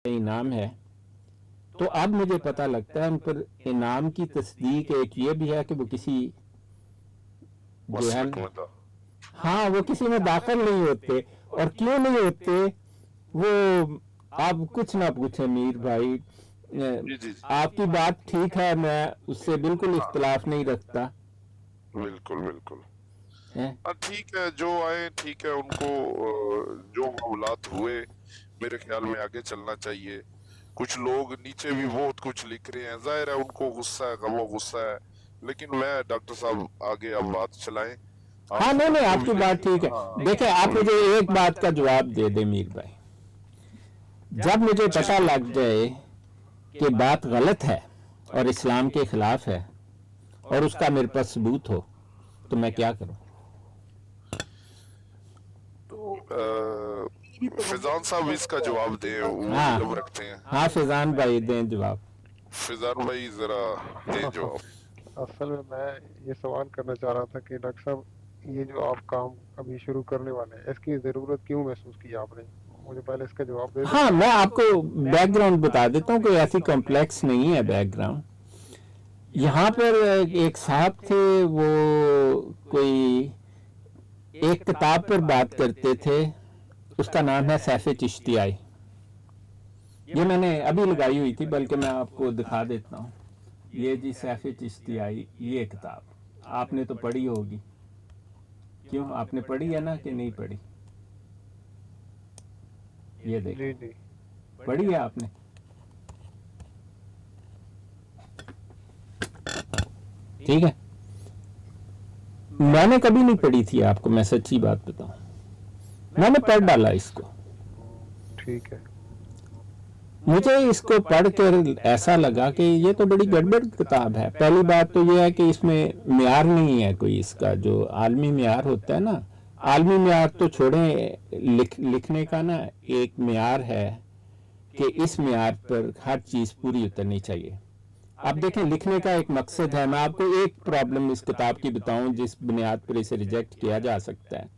इनाम है, तो अब मुझे पता लगता है उन पर इनाम की तस्दीक एक ये भी है कि वो किसी जो है हाँ वो किसी में दाखिल नहीं होते। और क्यों नहीं होते वो आप कुछ ना पूछे मीर भाई, आपकी बात ठीक है, मैं उससे बिल्कुल इख्तिलाफ नहीं रखता। बिल्कुल बिल्कुल। है हाँ ठीक है, जो आए ठीक है, उनको जो मामलात हुए मेरे ख्याल में आगे चलना चाहिए। कुछ लोग नीचे भी बहुत कुछ लिख रहे हैं, जाहिर है उनको गुस्सा है, वो गुस्सा है, लेकिन मैं डॉक्टर साहब आगे आप बात चलाएं। हाँ आप नहीं नहीं जो आपकी भी बात ठीक है। हाँ देखिए आप मुझे एक बात का जवाब दे दे मीर भाई, जब मुझे पता लग जाए कि बात गलत है और इस्लाम के खिलाफ है और उसका मेरे पास सबूत हो, तो मैं क्या करूं? फैजान साहब इसका जवाब दें, वो हाँ इल्म रखते हैं। हाँ फैजान भाई दें जवाब। फैजान भाई जरा दें जवाब। असल में मैं ये सवाल करना चाह रहा था कि डॉक्टर साहब, ये जो आप काम अभी शुरू करने वाले हैं, इसकी ज़रूरत क्यों महसूस की आपने? मुझे पहले इसका जवाब दे हाँ दें। मैं आपको बैकग्राउंड बता देता हूँ, कोई ऐसी कॉम्प्लेक्स नहीं है बैकग्राउंड। यहाँ पर एक साहब थे, वो कोई एक किताब पर बात करते थे, उसका नाम है सैफ चिश्तियाई। ये मैंने अभी लगाई हुई थी, बल्कि मैं आपको दिखा देता हूँ। ये जी सैफ चिश्तियाई, ये किताब आपने तो पढ़ी होगी, क्यों आपने पढ़ी है ना कि नहीं पढ़ी? ये देख, जी जी। पढ़ी है आपने? ठीक है, मैंने कभी नहीं पढ़ी थी, आपको मैं सच्ची बात बताऊं, मैंने पढ़ डाला इसको। ठीक है। मुझे इसको पढ़कर ऐसा लगा कि ये तो बड़ी गड़बड़ किताब है। पहली बात तो ये है कि इसमें म्यार नहीं है कोई, इसका जो आलमी म्यार होता है ना, आलमी म्यार तो छोड़ें, लिखने का ना एक म्यार है कि इस म्यार पर हर चीज़ पूरी उतरनी चाहिए। आप देखें, लिखने का एक मकसद है। मैं आपको एक प्रॉब्लम इस किताब की बताऊं जिस बुनियाद पर इसे रिजेक्ट किया जा सकता है,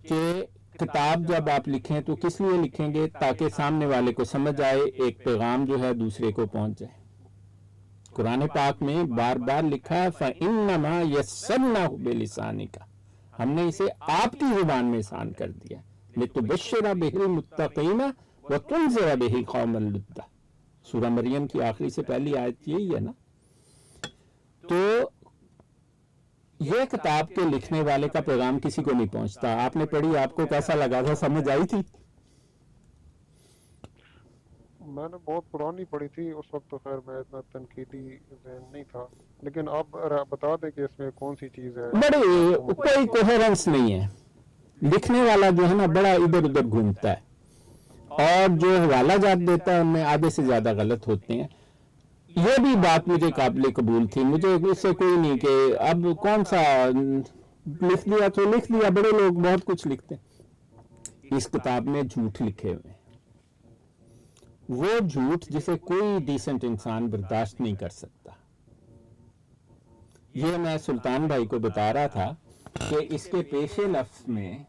कि किताब जब आप लिखें तो किस लिए लिखेंगे? ताकि सामने वाले को समझ आए, एक पैगाम जो है दूसरे को पहुंच जाए। कुरान पाक में बार बार लिखा है फ़इन्नमा यस्सरनाहु बिलिसानिका, हमने इसे आपकी जुबान में आसान कर दिया, लितुबश्शिरा बिहिल मुत्तक़ीना व तुनज़िरा बिही कौमन लुद्दा। सूरह मरियम की आखिरी से पहली आयत यही है ना। तो ये किताब के लिखने वाले का पैगाम किसी को नहीं पहुंचता। आपने पढ़ी, आपको कैसा लगा था, समझ आई थी? मैंने बहुत पुरानी पढ़ी थी उस वक्त, तो खैर मैं इतना तनकीदी ज़हन नहीं था, लेकिन आप बता दें कि इसमें कौन सी चीज़ है बड़ी जो आपको कोई कोहेरेंस नहीं है। लिखने वाला जो है ना बड़ा इधर उधर घूमता है, और जो हवाला जात देता है उनमें आधे से ज्यादा गलत होते हैं। ये भी बात मुझे काबिल कबूल थी, मुझे इससे कोई नहीं कि अब कौन सा लिख दिया तो लिख दिया, बड़े लोग बहुत कुछ लिखते हैं। इस किताब में झूठ लिखे हुए हैं, वो झूठ जिसे कोई डिसेंट इंसान बर्दाश्त नहीं कर सकता। ये मैं सुल्तान भाई को बता रहा था कि इसके पेशे लफ्ज में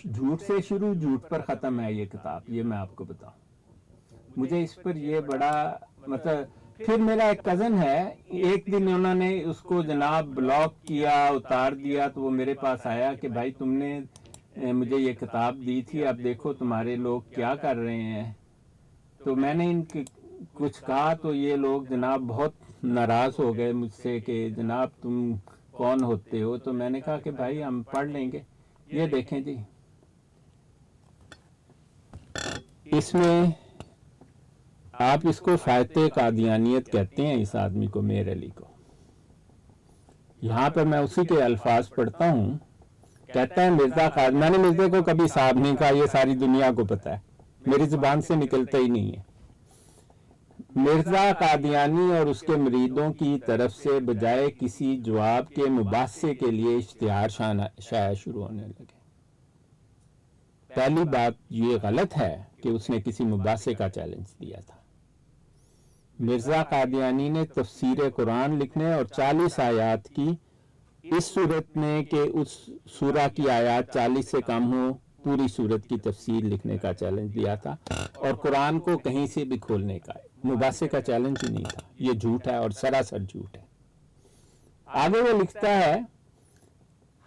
झूठ से शुरू, झूठ पर ख़त्म है ये किताब। ये मैं आपको बताऊं, मुझे इस पर ये बड़ा मतलब। फिर मेरा एक कज़न है, एक दिन उन्होंने उसको जनाब ब्लॉक किया, उतार दिया, तो वो मेरे पास आया कि भाई तुमने मुझे ये किताब दी थी, अब देखो तुम्हारे लोग क्या कर रहे हैं। तो मैंने इनके कुछ कहा तो ये लोग जनाब बहुत नाराज़ हो गए मुझसे कि जनाब तुम कौन होते हो। तो मैंने कहा कि भाई हम पढ़ लेंगे। ये देखें जी, इसमें आप इसको फायते कादियानियत कहते हैं, इस आदमी को, मेर अली को। यहाँ पर मैं उसी के अल्फाज पढ़ता हूँ। कहता है मिर्ज़ा खाद, मैंने मिर्ज़े को कभी साहब नहीं कहा, ये सारी दुनिया को पता है, मेरी ज़ुबान से निकलता ही नहीं है। मिर्ज़ा कादियानी और उसके मुरीदों की तरफ से बजाय किसी जवाब के मुबासे के लिए इश्तिहार शाया शुरू होने लगे। पहली बात ये गलत है कि उसने किसी मुबासे का चैलेंज दिया था। मिर्ज़ा कादियानी ने तफसीर कुरान लिखने और 40 आयात की, इस सूरत में कि उस सूरा की आयात 40 से कम हो पूरी सूरत की तफसीर लिखने का चैलेंज दिया था और कुरान को कहीं से भी खोलने का मुबासे का चैलेंज ही नहीं था। ये झूठ है और सरासर झूठ है। आगे वो लिखता है,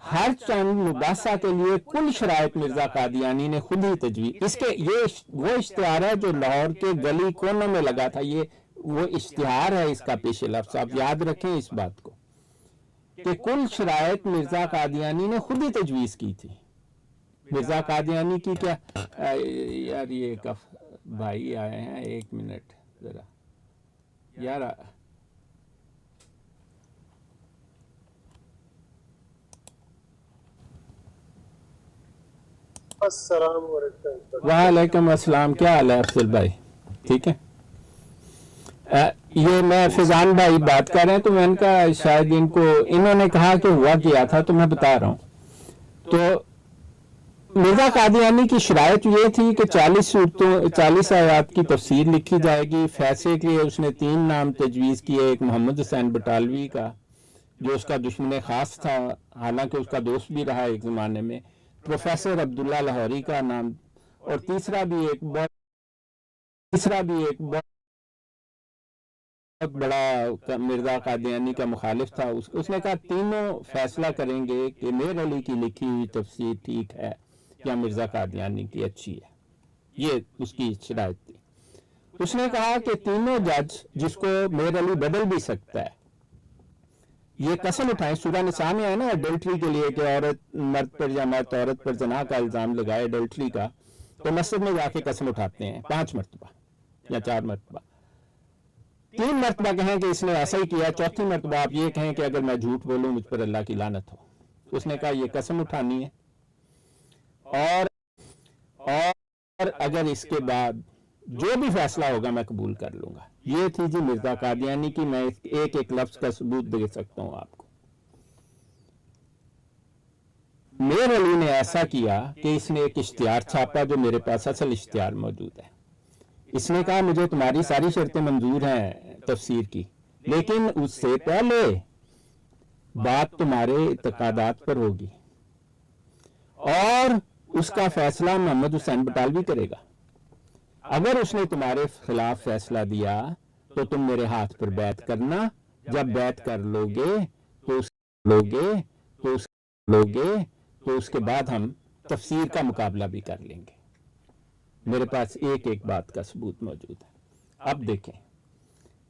हर चंद मुबासा के लिए कुल शराइत मिर्जा कादियानी ने खुद ही तजवीज़, इसके ये वो इश्तिहार है जो लाहौर के गली कोनों में लगा था। ये वो इश्तिहार है, इसका पेश लफ्ज़ आप याद रखें इस बात को कि कुल शराइत मिर्जा कादियानी ने खुद ही तजवीज़ की थी। मिर्जा कादियानी की क्या यार, ये भाई आए हैं, एक मिनट जरा यार। वालेकुम अस्सलाम, क्या हाल है अफजल भाई? ठीक है। ये मैं फैजान भाई बात कर रहे हैं, तो मैंने कहा शायद इन्होंने कहा कि हुआ क्या था, तो मैं बता रहा हूँ। तो मिर्जा कादियानी की शराइत ये थी कि 40 आयात की तफसीर लिखी जाएगी। फैसले के लिए उसने 3 नाम तजवीज़ किए। एक मोहम्मद हुसैन बटालवी का, जो उसका दुश्मन खास था, हालांकि उसका दोस्त भी रहा एक ज़माने में, प्रोफेसर अब्दुल्ला लाहौरी का नाम, और तीसरा भी एक बहुत बड़ा मिर्जा कादियानी का मुखालिफ था। उसने कहा तीनों फैसला करेंगे कि मीर अली की लिखी हुई तफसीर ठीक है या मिर्जा कादियानी की अच्छी है। ये उसकी शराइत थी। उसने कहा कि तीनों जज, जिसको मीर अली बदल भी सकता है, ये कसम उठाएं। सूरह निसा में है ना अडल्ट्री के लिए कि औरत मर्द पर या मर्द औरत पर जना का इल्जाम लगाए अडल्ट्री का, तो मस्जिद में जाके कसम उठाते हैं 5 मरतबा या 4 मरतबा। 3 मरतबा कहें कि इसने ऐसा ही किया, चौथी मरतबा आप ये कहें कि अगर मैं झूठ बोलूं मुझ पर अल्लाह की लानत हो। उसने कहा ये कसम उठानी है और अगर इसके बाद जो भी फैसला होगा मैं कबूल कर लूंगा। ये थी जी मिर्जा कादियानी की। मैं एक एक लफ्ज का सबूत दे सकता हूं आपको। मीर अली ने ऐसा किया कि इसने एक इश्तिहार छापा, जो मेरे पास असल इश्तिहार मौजूद है। इसने कहा मुझे तुम्हारी सारी शर्तें मंजूर हैं तफसीर की, लेकिन उससे पहले बात तुम्हारे इत्तेकादात पर होगी और उसका फैसला मोहम्मद हुसैन बटालवी करेगा। अगर उसने तुम्हारे खिलाफ फैसला दिया तो तुम मेरे हाथ पर बैत करना। जब बैत कर लोगे तो उसके बाद हम तफसीर का मुकाबला भी कर लेंगे। मेरे पास एक एक बात का सबूत मौजूद है। अब देखें,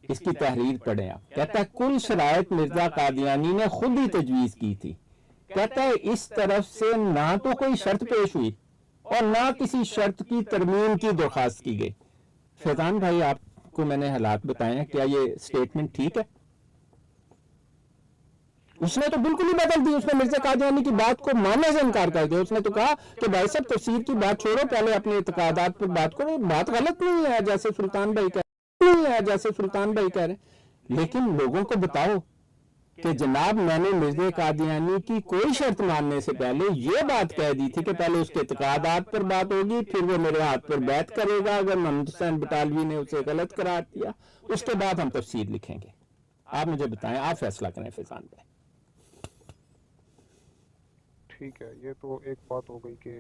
इसकी तहरीर पढ़ें आप। कहता है कुल शराइत मिर्जा कादियानी ने खुद ही तजवीज़ की थी। कहता है इस तरफ से ना तो कोई शर्त पेश हुई और ना किसी शर्त की तरमीम की दरख्वास्त की गई। फैजान भाई, आपको मैंने हालात बताए हैं, क्या ये स्टेटमेंट ठीक है? उसने तो बिल्कुल ही बदल दी। उसने मिर्जा कादियानी की बात को मानने से इनकार कर दिया। उसने तो कहा कि भाई साहब तफसीर की बात छोड़ो, पहले अपने इत्तेकादात पर बात करो। बात गलत नहीं है जैसे सुल्तान भाई कह रहे, लेकिन लोगों को बताओ कि जनाब मैंने मिर्जा कादियानी की कोई शर्त मानने से पहले ये बात कह दी थी कि पहले उसके इत्तेकादात पर बात होगी, फिर वो मेरे हाथ पर बैत करेगा। अगर मोहम्मद हुसैन बटालवी ने उसे गलत करार दिया, उसके बाद हम तफसीर लिखेंगे। आप मुझे बताएं, आप फैसला करें फैजान भाई। ठीक है, ये तो एक बात हो गई कि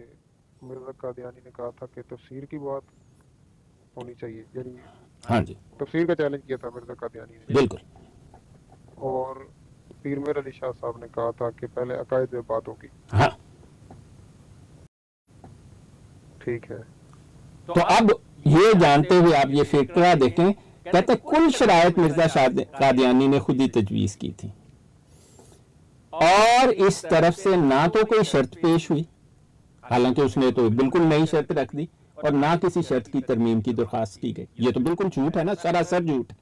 मिर्जा कादियानी ने कहा था कि तफसीर की बात होनी चाहिए, यानी हाँ जी, तफसीर का चैलेंज किया था मिर्जा कादियानी ने। बिल्कुल। और पीर मेर अली शाह साहब ने कहा था कि पहले अकायद में बात होगी। हाँ, ठीक है। तो अब ये जानते हुए आप ये फिक्रा देखें। कहते कुल शराइत मिर्जा कादियानी ने खुद ही तजवीज़ की थी और इस तरफ से ना तो कोई शर्त पेश हुई, हालांकि उसने तो बिल्कुल नई शर्त रख दी, और ना किसी शर्त की तरमीम की दरख्वास्त की गई। ये तो बिल्कुल झूठ है ना, सरासर झूठ।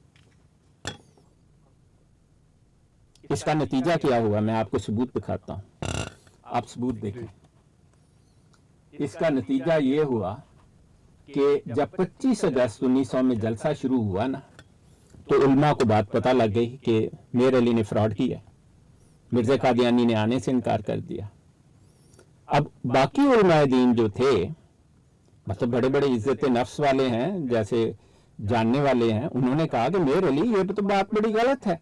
इसका नतीजा क्या हुआ, मैं आपको सबूत दिखाता हूं, आप सबूत देखें। इसका नतीजा ये हुआ कि जब 25 अगस्त 1900 में जलसा शुरू हुआ ना, तो उल्मा को बात पता लग गई कि मीर अली ने फ्रॉड किया। मिर्जा कादियानी ने आने से इनकार कर दिया। अब बाकी उलमाए दीन जो थे, मतलब बड़े बड़े इज्जत नफ्स वाले हैं, जैसे जानने वाले हैं, उन्होंने कहा कि मीर अली ये तो बात बड़ी गलत है।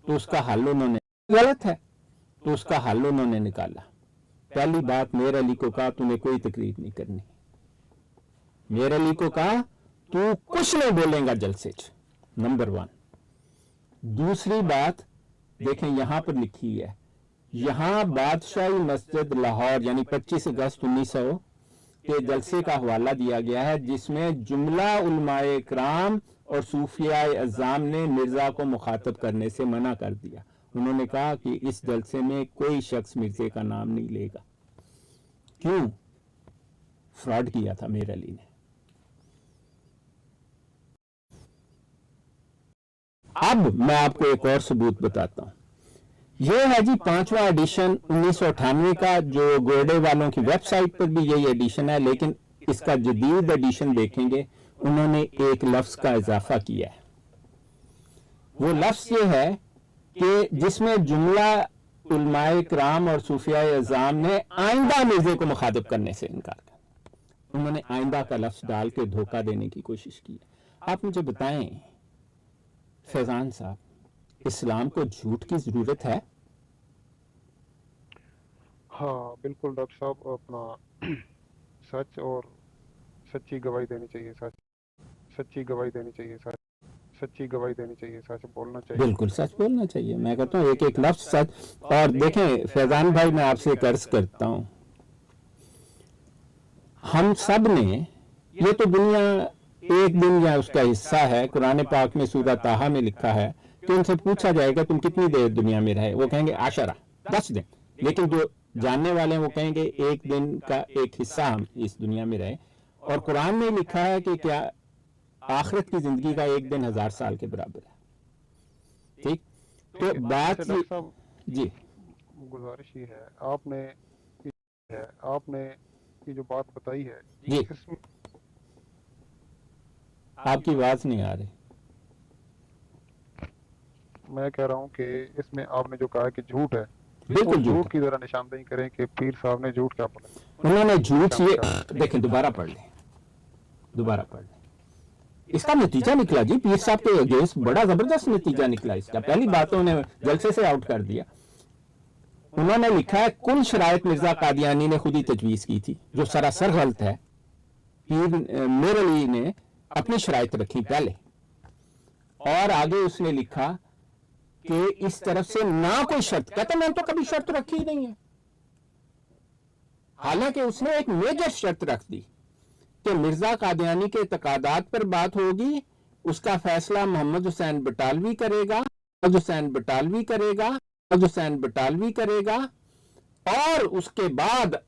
तो उसका हल उन्होंने निकाला। पहली बात मीर अली को कहा तूने कोई तकरीर नहीं करनी, मीर अली को कहा तू कुछ नहीं बोलेगा जलसे च, नंबर 1। दूसरी बात देखें यहां पर लिखी है, यहां बादशाही मस्जिद लाहौर यानी 25 अगस्त 1900 के जलसे का हवाला दिया गया है, जिसमें जुमला उलमाए इकराम और सूफियाए अज़ाम ने मिर्जा को मुखातब करने से मना कर दिया। उन्होंने कहा कि इस जलसे में कोई शख्स मिर्जे का नाम नहीं लेगा। क्यों? फ्रॉड किया था मीर अली ने। अब मैं आपको एक और सबूत बताता हूं। ये है जी 5वां एडिशन 1998 का, जो गोरडे वालों की वेबसाइट पर भी यही एडिशन है, लेकिन इसका जदीद एडिशन देखेंगे उन्होंने एक लफ्ज का इजाफा किया है। वो लफ्ज ये है कि जिसमें जुमला उलमाए किराम और सूफियाए अज़ाम ने आइंदा मिर्जे को मुखातिब करने से इनकार कर, उन्होंने आइंदा का लफ्ज डाल के धोखा देने की कोशिश की। आप मुझे बताएं फैजान साहब, इस्लाम को झूठ की जरूरत है? हाँ बिल्कुल डॉक्टर साहब, अपना सच और सच्ची गवाही देनी चाहिए, सच्ची गवाही देनी चाहिए, सच्ची गवाही देनी चाहिए, सच बोलना चाहिए। बिल्कुल सच बोलना चाहिए। मैं कहता हूँ एक एक लफ्ज सच। और देखें फैजान भाई, मैं आपसे एक अर्ज करता हूँ, हम सब ने, ये तो दुनिया एक दिन या उसका हिस्सा है, कुरान पाक में सूरह ताहा में लिखा है कि उनसे पूछा जाएगा तुम कितनी देर दुनिया में रहे, वो कहेंगे आशरा 10 दिन, लेकिन जो जानने वाले हैं वो कहेंगे एक दिन का एक हिस्सा हम इस दुनिया में रहे। और कुरान में लिखा है कि क्या आखिरत की जिंदगी का एक दिन 1000 साल के बराबर है। ठीक, तो बात डॉक्टर साहब जी गुजारिश ये है, आपने ये जो बात बताई है जी, इसमें आपकी आवाज नहीं आ रही। मैं कह रहा हूँ कि इसमें आपने जो कहा कि झूठ है, बिल्कुल उस झूठ झूठ की जरा निशानदेही करें कि पीर साहब ने झूठ क्या बोला। उन्होंने झूठ ये, देखें दोबारा पढ़ लें, दोबारा पढ़ लें। इसका नतीजा निकला जी, पीर साहब के अगेंस्ट बड़ा जबरदस्त नतीजा निकला इसका। पहली बात तो उन्हें जलसे से आउट कर दिया। उन्होंने लिखा है कुल शरायत मिर्जा कादियानी ने खुद ही तजवीज की थी, जो सरासर गलत है। पीर मीर अली ने अपनी शरायत रखी पहले, और आगे उसने लिखा कि इस तरफ से ना कोई शर्त, कहते मैंने तो कभी शर्त रखी ही नहीं है। हालांकि उसने एक मेजर शर्त रख दी कि मिर्जा कादियानी के तकादात पर बात होगी, उसका फैसला मोहम्मद हुसैन बटालवी करेगा, और उसके बाद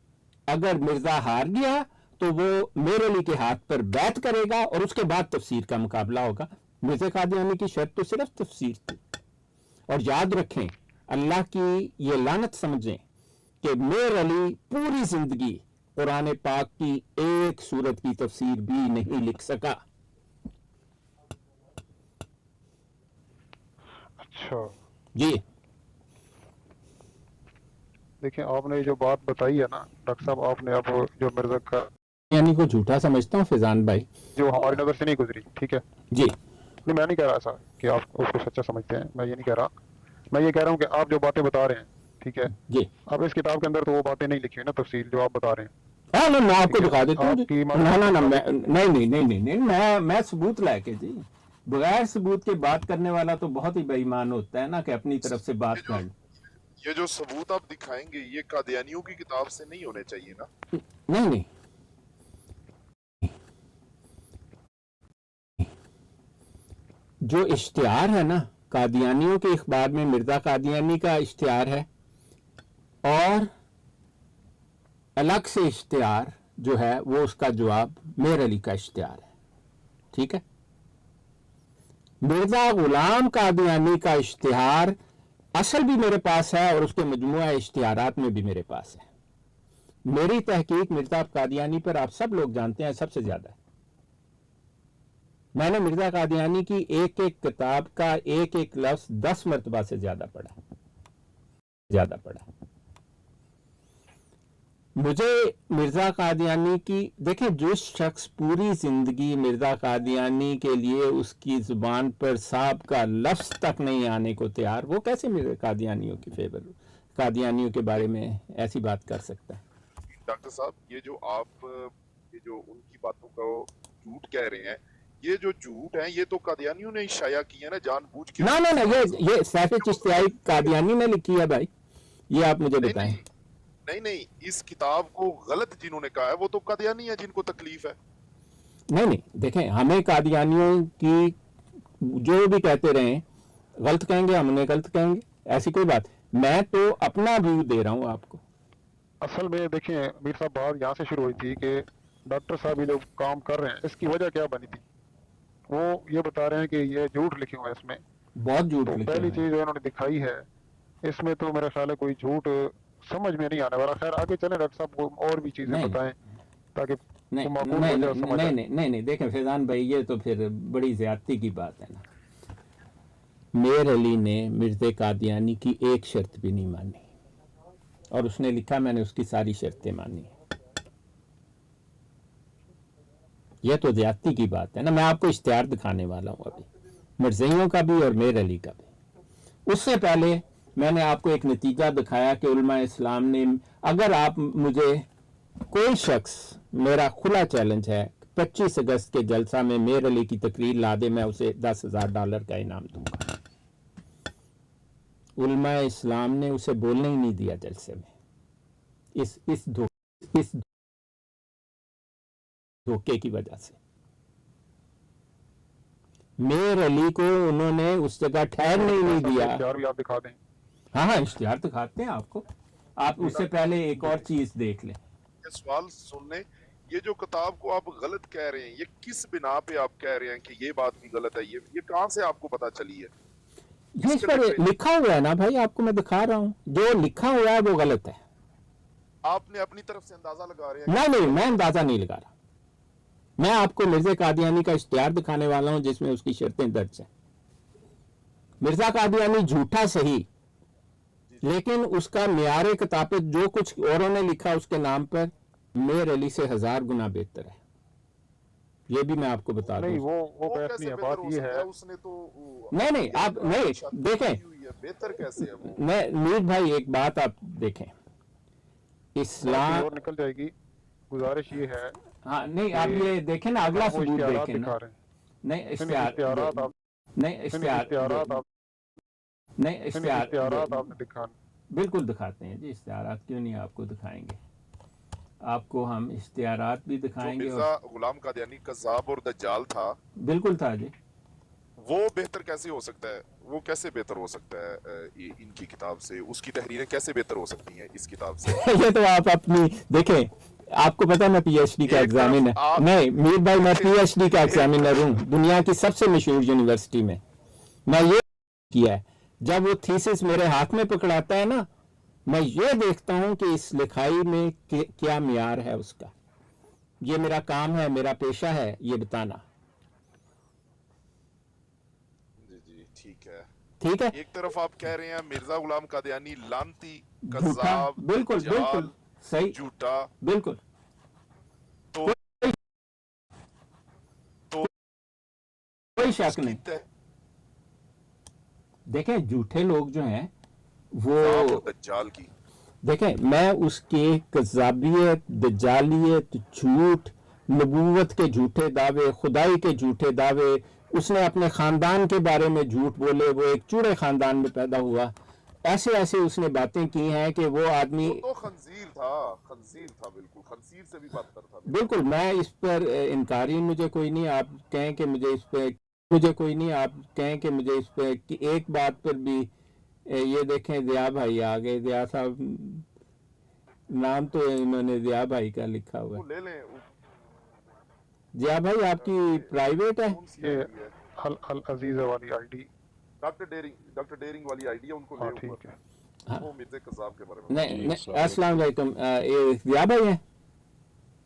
अगर मिर्जा हार गया तो वो मीर अली के हाथ पर बैत करेगा, और उसके बाद तफसीर का मुकाबला होगा। मिर्जा कादियानी की शर्त तो सिर्फ तफसीर थी। और याद रखें, अल्लाह की ये लानत समझें कि मीर अली पूरी जिंदगी कुरान पाक की एक सूरत की तफसीर भी नहीं लिख सका। अच्छा जी देखिए, आपने जो बात बताई है ना डॉक्टर साहब, आपने अब जो मिर्जा का यानी को झूठा समझता हूँ फैजान भाई, जो हमारी नजर से नहीं गुजरी, ठीक है, जी नहीं मैं नहीं कह रहा ऐसा कि आप उसको सच्चा समझते हैं, मैं ये नहीं कह रहा। मैं ये कह रहा हूँ कि आप जो बातें बता रहे हैं, ठीक है, जी, अब इस किताब के अंदर तो वो बातें नहीं लिखी हुई ना तफसील जो आप बता रहे हैं। हाँ ना, मैं आपको ठीक है, दिखा देता हूँ जी। आपकी ना ना ना, नहीं, मैं सबूत लाके जी, बगैर सबूत के बात करने वाला तो बहुत ही बेईमान होता है ना, कि अपनी तरफ से बात कर। ये जो सबूत आप दिखाएंगे ये कादियानियों की किताब से नहीं होने चाहिए ना? नहीं, जो इश्तिहार है ना कादियानियों के इखबार में, मिर्जा कादियानी का इश्तिहार है, और अलग से इश्तिहार जो है वो उसका जवाब मीर अली का इश्तिहार है। ठीक है, मिर्जा गुलाम कादियानी का इश्तिहार असल भी मेरे पास है, और उसके मजमुआ इश्तिहारात में भी मेरे पास है। मेरी तहकीक मिर्जा कादियानी पर आप सब लोग जानते हैं सबसे ज्यादा है। मैंने मिर्जा कादियानी की एक एक किताब का एक एक लफ्ज 10 मरतबा से ज्यादा पढ़ा। मुझे मिर्जा कादियानी की, देखें, जो शख्स पूरी जिंदगी मिर्जा कादियानी के लिए उसकी जुबान पर साहब का लफ्ज तक नहीं आने को तैयार, वो कैसे मिर्जा कादियानियों की कादियानियों के बारे में ऐसी बात कर सकता है? डॉक्टर साहब, ये जो आप ये जो उनकी बातों को झूठ कह रहे हैं, ये जो झूठ है ये तो कादियानियों ने शाया की है ना, जानबूझ के। ना ना ना, ये सैफ चिश्तियाई कादियानी ने लिखी है भाई, ये आप मुझे नहीं बताएं। नहीं नहीं, इस किताब को गलत जिन्होंने कहा है वो तो कादियानी है जिनको तकलीफ है। नहीं नहीं, देखें, हमें कादियानियों की जो भी कहते रहे गलत कहेंगे, हमने गलत कहेंगे, ऐसी कोई बात। मैं तो अपना व्यू दे रहा हूँ आपको। असल में देखिए मीर साहब, बात यहाँ से शुरू हुई थी कि डॉक्टर साहब ये जो काम कर रहे हैं इसकी वजह क्या बनी थी। वो ये बता रहे हैं कि ये झूठ लिखे हुए हैं इसमें। बहुत झूठ तो लिखे पहली हैं। चीज जो इन्होंने दिखाई है इसमें तो मेरा ख्याल है कोई झूठ समझ में नहीं आने वाला। खैर आगे चले डॉक्टर साहब को और भी चीजें नहीं बताएं ताकि नहीं वो माकूल नहीं वजह नहीं समझ नहीं आए। नहीं नहीं नहीं, देखें फैजान भाई, ये तो फिर बड़ी ज्यादती की बात है ना। मेर अली ने मिर्ज़ा कादियानी की एक शर्त भी नहीं मानी, और उसने लिखा मैंने उसकी सारी शर्तें मानी। ये तो ज्यादती की बात है ना। मैं आपको इश्तिहार दिखाने वाला हूँ अभी, मिर्ज़इयों का भी और मेर अली का भी। उससे पहले मैंने आपको एक नतीजा दिखाया कि उलमा इस्लाम ने, अगर आप मुझे कोई शख्स, मेरा खुला चैलेंज है, 25 अगस्त के जलसा में मेर अली की तकरीर ला दे, मैं उसे $10,000 का इनाम दूंगा। उलमा इस्लाम ने उसे बोलने ही नहीं दिया जलसे में, इस धोखे की वजह से। मेर अली को उन्होंने उस जगह ठहरने ही नहीं दिया। इश्तिहार भी आप दिखा दें। हाँ हाँ, इश्तिहार दिखाते हैं आपको। आप उससे पहले एक और चीज देख लें। ये सवाल सुनने, ये जो किताब को आप गलत कह रहे हैं, ये किस बिना पे आप कह रहे हैं कि ये बात भी गलत है? ये कहाँ से आपको पता चली है? ये इस पर लिखा हुआ है ना भाई, आपको मैं दिखा रहा हूँ। जो लिखा हुआ है वो गलत है। आपने अपनी तरफ से अंदाजा लगा रहे हैं? नहीं नहीं, मैं अंदाजा नहीं लगा रहा। मैं आपको मिर्जा कादियानी का इश्तिहार दिखाने वाला हूं जिसमें उसकी शर्तें दर्ज हैं। मिर्जा कादियानी झूठा सही, लेकिन उसका मियार किताब जो कुछ औरों ने लिखा उसके नाम पर मेर अली से 1000 गुना बेहतर है। ये भी मैं आपको बता दूं। नहीं वो बहस कैसे नहीं है, बेहतर बात हो ये सकता है। उसने तो नहीं नहीं, आप नहीं देखें, बेहतर कैसे है वो? मैं मीर भाई एक बात आप देखें, बात इस्लाम, और निकल जाएगी। गुजारिश ये है, हाँ नहीं, आप ये देखें ना, अगला वो सबूत इश्तिहारात देखें दिखा ना। रहे हैं। नहीं इश्तिहारात आप नहीं इश्तिहारात आप नहीं इश्तिहारात आपने दिखाने। बिल्कुल दिखाते हैं जी। इश्तिहारात क्यों नहीं आपको दिखाएंगे, आपको हम इश्तिहारात भी जो दिखाएंगे। मिर्जा गुलाम कादियानी कज़्ज़ाब और दज्जाल था, बिल्कुल था जी। वो बेहतर कैसे हो सकता है? वो कैसे बेहतर हो सकता है इनकी किताब से? उसकी तहरीरें कैसे बेहतर हो सकती हैं इस किताब से? ये तो आप अपनी देखें, आपको पता है मैं पीएचडी का एग्जामिनर, नहीं मीर भाई, मैं पीएचडी का एग्जामिनर हूँ दुनिया की सबसे मशहूर यूनिवर्सिटी में। मैं ये किया है, जब वो थीसिस मेरे हाथ में पकड़ाता है ना, मैं ये देखता हूं कि इस लिखाई में क्या मियार है उसका। ये मेरा काम है, मेरा पेशा है ये बताना। जी जी, ठीक है। ठीक है, एक तरफ आप कह रहे हैं मिर्जा गुलाम कादियानी लानती, झूठा, कज़्ज़ाब, बिल्कुल दज्जाल, बिल्कुल सही, झूठा, बिल्कुल। तो कोई शक नहीं। देखें, झूठे लोग जो हैं वो, दज्जाल की, देखें, मैं उसके कज़्ज़ाबियत, दज्जालियत, झूठ, नबूवत के झूठे दावे, खुदाई के झूठे दावे, उसने अपने खानदान के बारे में झूठ बोले, वो एक चूड़े खानदान में पैदा हुआ, ऐसे ऐसे उसने बातें की हैं कि वो आदमी, वो तो खंजीर था, बिल्कुल खंजीर से भी बदतर था। बिल्कुल। मैं इस पर इनकारी, मुझे कोई नहीं आप कहें कि मुझे इस पर, मुझे कोई नहीं आप कहें कि मुझे इस पर कि एक बात पर भी, ये देखें दिया भाई आ गए, दिया साहब, नाम तो इन्होंने दिया भाई का लिखा हुआ है। ले लें, जिया भाई आपकी प्राइवेट है? कौन सी ये आईडी है? अल अजीज वाली आईडी। डॉक्टर डेरिंग वाली आईडी है, उनको हाँ ले ठीक है। हाँ। वो मिर्जा कज़्ज़ाब के बारे में। नहीं नहीं, अस्सलाम वालेकुम, ये जिया भाई है?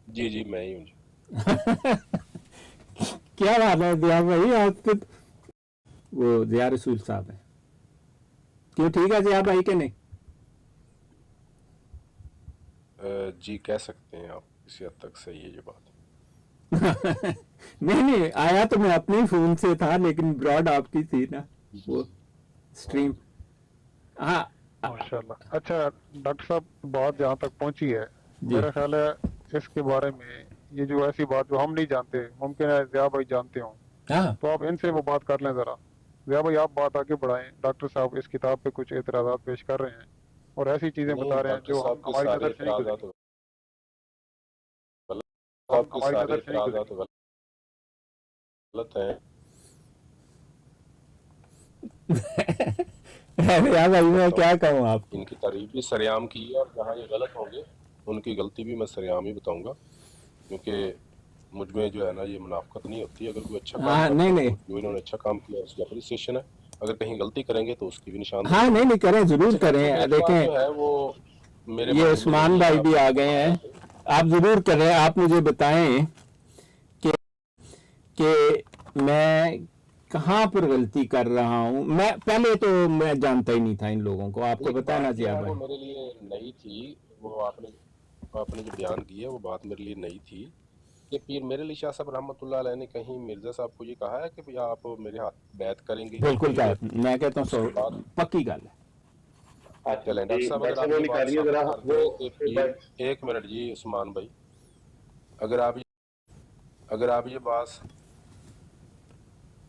जी जी मैं ही हूँ। क्या बात है जिया भाई, आपके वो जिया रसूल साहब है, क्यों ठीक है जिया भाई के नहीं? जी कह सकते हैं आप, किसी हद तक सही है ये बात। नहीं नहीं, आया तो मैं अपने फोन से था, लेकिन ब्रॉड आपकी थी ना वो स्ट्रीम। हाँ, माशाल्लाह। अच्छा डॉक्टर साहब, बात जहाँ तक पहुंची है, जी। मेरा ख्याल है इसके बारे में, ये जो ऐसी बात जो हम नहीं जानते, मुमकिन है ज़िया भाई जानते हों, हाँ तो आप इनसे वो बात कर लें ज़रा। ज़िया भाई आप बात आगे बढ़ाएं, डॉक्टर साहब इस किताब पे कुछ एतराज़ात पेश कर रहे हैं और ऐसी चीज़ें नहीं, बता रहे हैं डॉक्टर जो साहब के हमारी सारे नज़र से नहीं एतराज़ात गुजरी, गलत, साहब के हमारी सारे नज़र से नहीं एतराज़ात गुजरी। गलत हैं। यार भाई मैं बताऊं, क्या कहूँ आपको। इनकी तारीफ भी सरेआम की है, और जहाँ ये गलत होंगे उनकी गलती भी मैं सरेआम ही बताऊंगा, क्योंकि मुझ में जो है ना ये मुनाफकत नहीं होती। अगर कोई अच्छा काम हाँ करता नहीं है नहीं, तो जो इन्होंने अच्छा काम किया उसकी अप्रिसिएशन है, अगर कहीं गलती करेंगे तो उसकी भी निशानदेही हाँ है। नहीं नहीं, करें, जरूर अच्छा डॉक्टर साहब, करें। एक बात देखें, जो है वो मेरे ये माइंड में उस्मान रही है, भाई आप भी आ मुझे गए माफ हैं, कर दें। आप जरूर करें। आप मुझे बताएं कि मैं कहाँ पर गलती कर रहा हूँ। मैं पहले तो मैं जानता ही नहीं था इन लोगों को, आपको एक पता है ना बात जो जिया है वो भाई। मेरे लिए नई थी, वो आपने जो बयान की है वो बात मेरे लिए नई थी, कि पीर मेरे अली शाह साहब रहमतुल्लाह अलैह ने कहीं मिर्जा साहब को ये कहा है कि भाई आप मेरे हाथ बैत करेंगे, बिल्कुल फिर मैं कहता हूँ उसके बाद पक्की गल है। अच्छा चलें। डॉक्टर जी, साहब, अगर डॉक्टर आप साहब वो ये बात निकालिए साबित जरा कर वो दें कि पीर, बट एक मिनट जी उस्मान भाई, अगर आप ये बात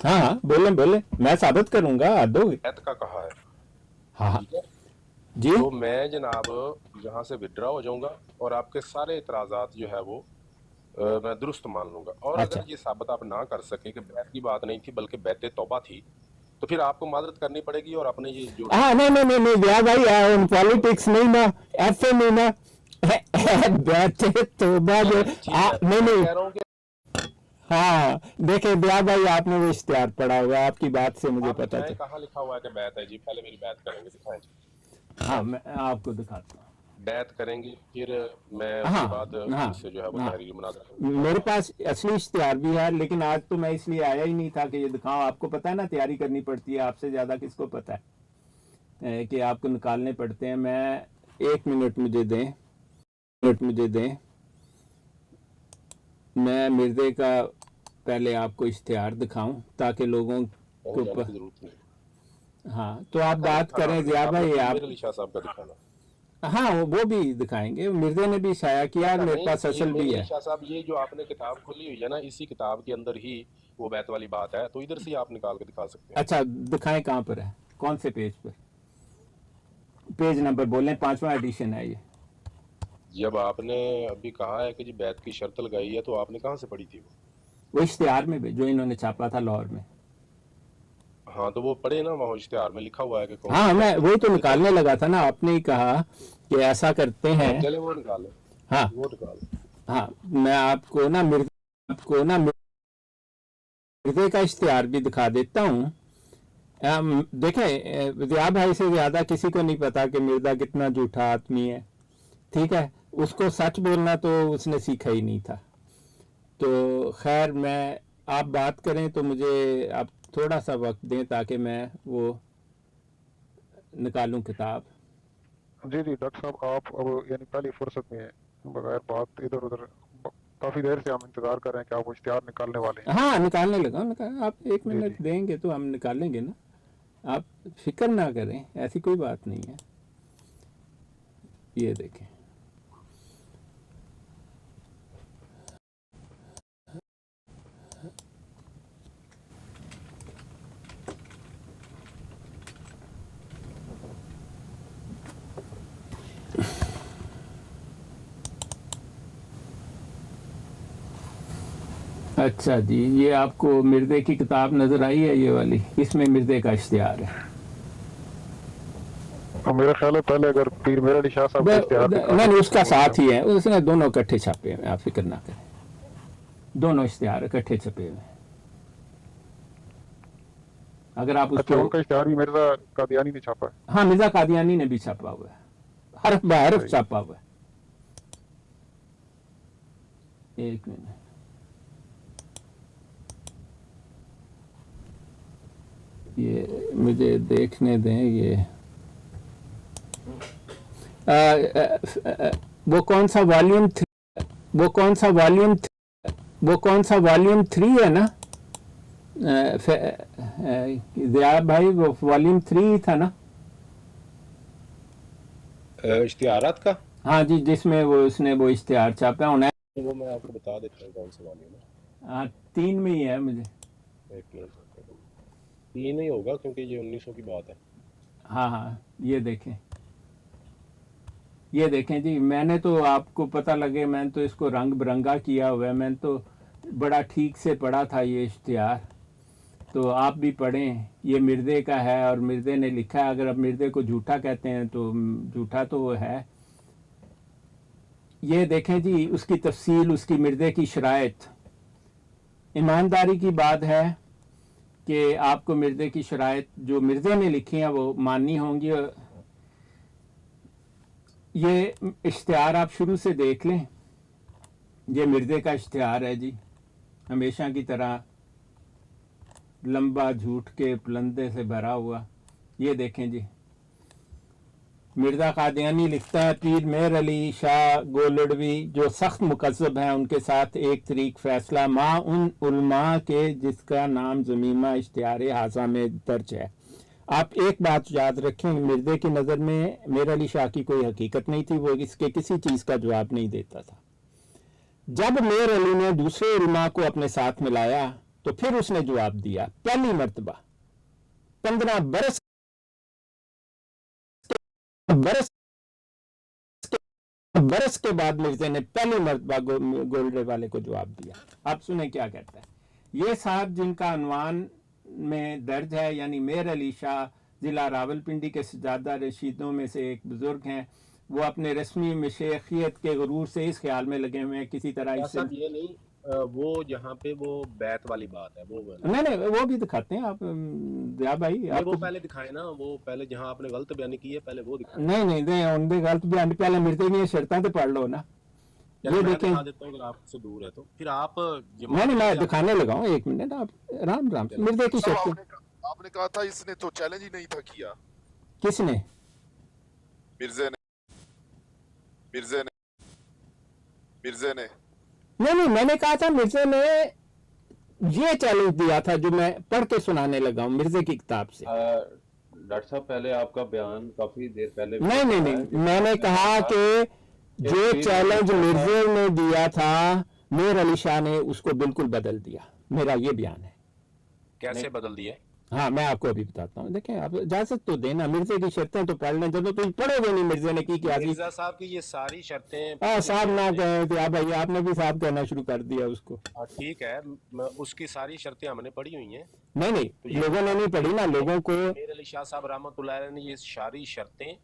हाँ हाँ, बोले बोले, मैं साबित करूंगा, हाथ दोगे। बैत का कहा है, हाँ हाँ ठीक है, जी। तो मैं जनाब यहाँ से विड्रा हो जाऊंगा और आपके सारे इतराज़ात जो है वो मैं दुरुस्त मान लूंगा। और अच्छा, अगर ये साबित आप ना कर सके कि बैत की बात नहीं थी बल्कि बैत तौबा थी, तो फिर आपको माजरत करनी पड़ेगी, और अपने ये जो हाँ नहीं नहीं नहीं नहीं, जिया भाई उन पॉलिटिक्स नहीं ना, ऐसे नहीं ना। बैठे तो बाद नहीं ठीक है, नहीं मैं नहीं। कह रहा हूँ कि हाँ देखे बिया भाई, आपने वो इश्तिहार पढ़ा हुआ है, आपकी बात से मुझे आप पता दिखाएं चल। कहाँ लिखा हुआ है कि बैत है जी, पहले मेरी बैत करेंगे, दिखाएं जी। हाँ मैं आपको दिखाता हूँ। बैत करेंगे, फिर मैं उसके हाँ बाद हाँ इससे जो है वो हाँ, तहरीर मुनाज़रा करूंगा। मेरे पास असली इश्तिहार भी है, लेकिन आज तो मैं इसलिए आया ही नहीं था कि ये दिखाऊं। आपको पता है ना, तैयारी करनी पड़ती है, आपसे ज़्यादा किसको पता है कि आपको निकालने पड़ते हैं। मैं, एक मिनट मुझे दें, मैं मिर्ज़े का पहले आपको इश्तिहार दिखाऊं ताकि लोगों कहीं को जाने की जरूरत नहीं। हाँ तो आप आपका नहीं बात दिखाना करें आपने, जिया आपने भाई पीर आप। मेरे अली शाह साहब का दिखाना। हाँ वो भी दिखाएंगे, मिर्ज़े ने भी शाया किया, अच्छा, मेरे नहीं पास पीर असल मेरे भी अली है। शाह साहब, ये जो आपने किताब खोली हुई है ना, इसी किताब के अंदर ही वो बैत वाली बात है, तो इधर से ही आप निकाल के दिखा सकते हैं। अच्छा दिखाएं, कहाँ पर है, कौन से पेज पर, पेज नंबर बोलें। 5वां एडिशन है ये। जब आपने अभी कहा है कि जी बैत की शर्त लगाई है, तो आपने कहाँ से पढ़ी थी वो इश्तिहार में भी जो इन्होंने छापा था लाहौर में। हाँ, तो वो पढ़े ना, वहाँ इश्तिहार में लिखा हुआ है कि कौन सी हाँ मैं शर्त वही तो लगाई है, निकालने लगा था ना, आपने ही कहा कि ऐसा करते हैं। चले वो निकाले, हाँ वो निकाले। हाँ, मैं आपको ना मिर्ज़े का इश्तिहार भी दिखा देता हूँ। देखें, जिया भाई से ज़्यादा किसी को नहीं पता कि मिर्ज़ा कितना झूठा आदमी है, ठीक है। उसको सच बोलना तो उसने सीखा ही नहीं था। तो खैर, मैं, आप बात करें तो मुझे आप थोड़ा सा वक्त दें ताकि मैं वो निकालूं किताब। जी जी डॉक्टर साहब, आप अब यानी पहली फुर्सत में बगैर बात इधर उधर, काफी देर से हम इंतजार कर रहे हैं कि आप वो इश्तिहार निकालने वाले हैं। हाँ निकालने लगा, आप एक जी जी मिनट देंगे तो हम निकालेंगे ना, आप फिक्र ना करें, ऐसी कोई बात नहीं है। ये देखें, अच्छा जी, ये आपको मिर्ज़े की किताब नज़र आई है, ये वाली, इसमें मिर्ज़े का इश्तिहार है। और मेरा ख्याल है पहले अगर पीर मेरे अली शाह साहब का इश्तिहार दिखा नहीं दें नहीं, उसका तो साथ ही है, उसने दोनों इकट्ठे छापे हैं, आप फिक्र ना करें, दोनों इश्तिहार इकट्ठे छपे हुए हैं। अगर आप अच्छा, उसको, उनका इश्तिहार भी मिर्जा कादियानी ने छापा है। हाँ मिर्ज़ा कादियानी ने भी छापा हुआ है, हरफ ब हरफ सही। छापा हुआ है। एक मिनट, ये मुझे देखने दें। ये वो कौन सा वॉल्यूम वॉल्यूम 3 है ना, जिया भाई, वो वॉल्यूम 3 था ना। इश्तिहारात का हाँ जी, जिसमें वो उसने वो इश्तिहार छापा होना है। वो मैं आपको बता देता हूँ कौन से वाले में। हाँ, 3 में ही है मुझे। एक मिनट, 3 ही होगा क्योंकि ये 1900 की बात है। हाँ हाँ, ये देखें जी, मैंने तो आपको पता लगे, मैंने तो इसको रंग बिरंगा किया हुआ है, मैंने तो बड़ा ठीक से पढ़ा था ये इश्तिहार, तो आप भी पढ़ें। ये मिर्ज़े का है और मिर्ज़े ने लिखा है। अगर अब मिर्ज़े को झूठा कहते हैं तो झूठा तो वो है। ये देखें जी, उसकी तफसील, उसकी मिर्ज़े की शराइत। ईमानदारी की बात है कि आपको मिर्ज़े की शराइत जो मिर्ज़े ने लिखी हैं वो माननी होंगी। ये इश्तिहार आप शुरू से देख लें, ये मिर्ज़े का इश्तिहार है जी, हमेशा की तरह लंबा झूठ के पलंदे से भरा हुआ। ये देखें जी, मिर्ज़ा कादियानी लिखता है, पीर मेहर अली शाह गोलड़वी जो सख्त मुकज़्ज़ब हैं उनके साथ एक तरीक फ़ैसला माँ उन उलमा के जिसका नाम ज़मीमा इश्तिहार हाज़ा में दर्ज है। आप एक बात याद रखें, मिर्ज़े की नज़र में मेहर अली शाह की कोई हकीकत नहीं थी, वो इसके किसी चीज़ का जवाब नहीं देता था। जब मेहर अली ने दूसरे उलमा को अपने साथ मिलाया तो फिर उसने जवाब दिया, पहली मर्तबा 15 बरस के बाद मिर्जे ने पहली मर्तबा गोल्डे वाले को जवाब दिया। आप सुने क्या कहता है ये साहब, जिनका अनवान में दर्ज है, यानी मेहर अली शाह ज़िला रावलपिंडी के सजादा रशीदों में से एक बुजुर्ग हैं। वो अपने रस्मी मशैखियत के गुरूर से इस ख्याल में लगे हुए हैं किसी तरह इससे ये नहीं, वो जहाँ पे वो बैत वाली बात है वो नहीं, वो भी दिखाते हैं आप या भाई, आप वो पहले दिखाए ना, वो पहले जहाँ आपने गलत बयानी की है पहले वो दिखाए। नहीं उनके गलत बयान पहले मिर्जे की शर्तें तो पढ़ लो ना। ये देखें, दिखा देता हूँ अगर आपसे दूर है तो फिर आप मैं दिखाने लगा हूँ, 1 मिनट आप राम मिर्जे की शर्तें। आपने कहा था इसने तो चैलेंज ही नहीं था किया। किसने? मिर्जे ने नहीं, मैंने कहा था मिर्जे ने ये चैलेंज दिया था जो मैं पढ़ के सुनाने लगा हूँ मिर्जे की किताब से। डॉक्टर साहब पहले आपका बयान काफी देर पहले नहीं, मैंने कहा कि जो चैलेंज मिर्जे ने दिया था मेहर अली शाह ने उसको बिल्कुल बदल दिया। मेरा ये बयान है। कैसे बदल दिया? हाँ, मैं आपको अभी बताता हूँ। देखें, आप इजाजत तो देना, मिर्जे की शर्तें तो पढ़ लें, जब तुम पढ़ोगे नहीं मिर्जे ने की क्या। मिर्जा साहब की ये सारी शर्तें साहब ना कहे थे भाई, आपने भी साहब कहना शुरू कर दिया उसको। ठीक है, उसकी सारी शर्तें हमने पढ़ी हुई हैं। नहीं, तो लोगों ने नहीं पढ़ी ना, लोगों को मेहर अली शाह साहब रहमतुल्लाह अलैह ने ये सारी शर्तें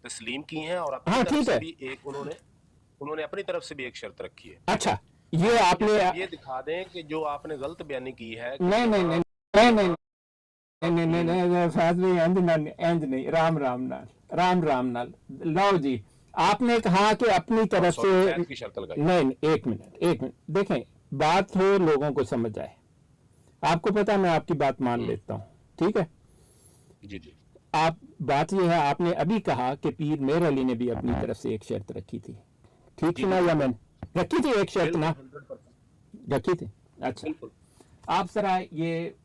तस्लीम की हैं और हाँ, ठीक है, भी एक उन्होंने अपनी तरफ से भी एक शर्त रखी है। अच्छा, ये आपने ये दिखा दें कि जो आपने गलत बयानी की है। नहीं, राम नाल लो जी। आपने कहा कि अपनी तरफ से की शर्त लगाई। नहीं, एक मिनट देखें, बात हो लोगों को समझ आए। आपको पता, मैं आपकी बात मान लेता हूँ, ठीक है जी। आप बात ये है, आपने अभी कहा कि पीर मेहर अली ने भी अपनी तरफ से एक शर्त रखी थी। ठीक सुना या मैंने रखी थी एक शर्त ना रखी थी? अच्छा, आप जरा ये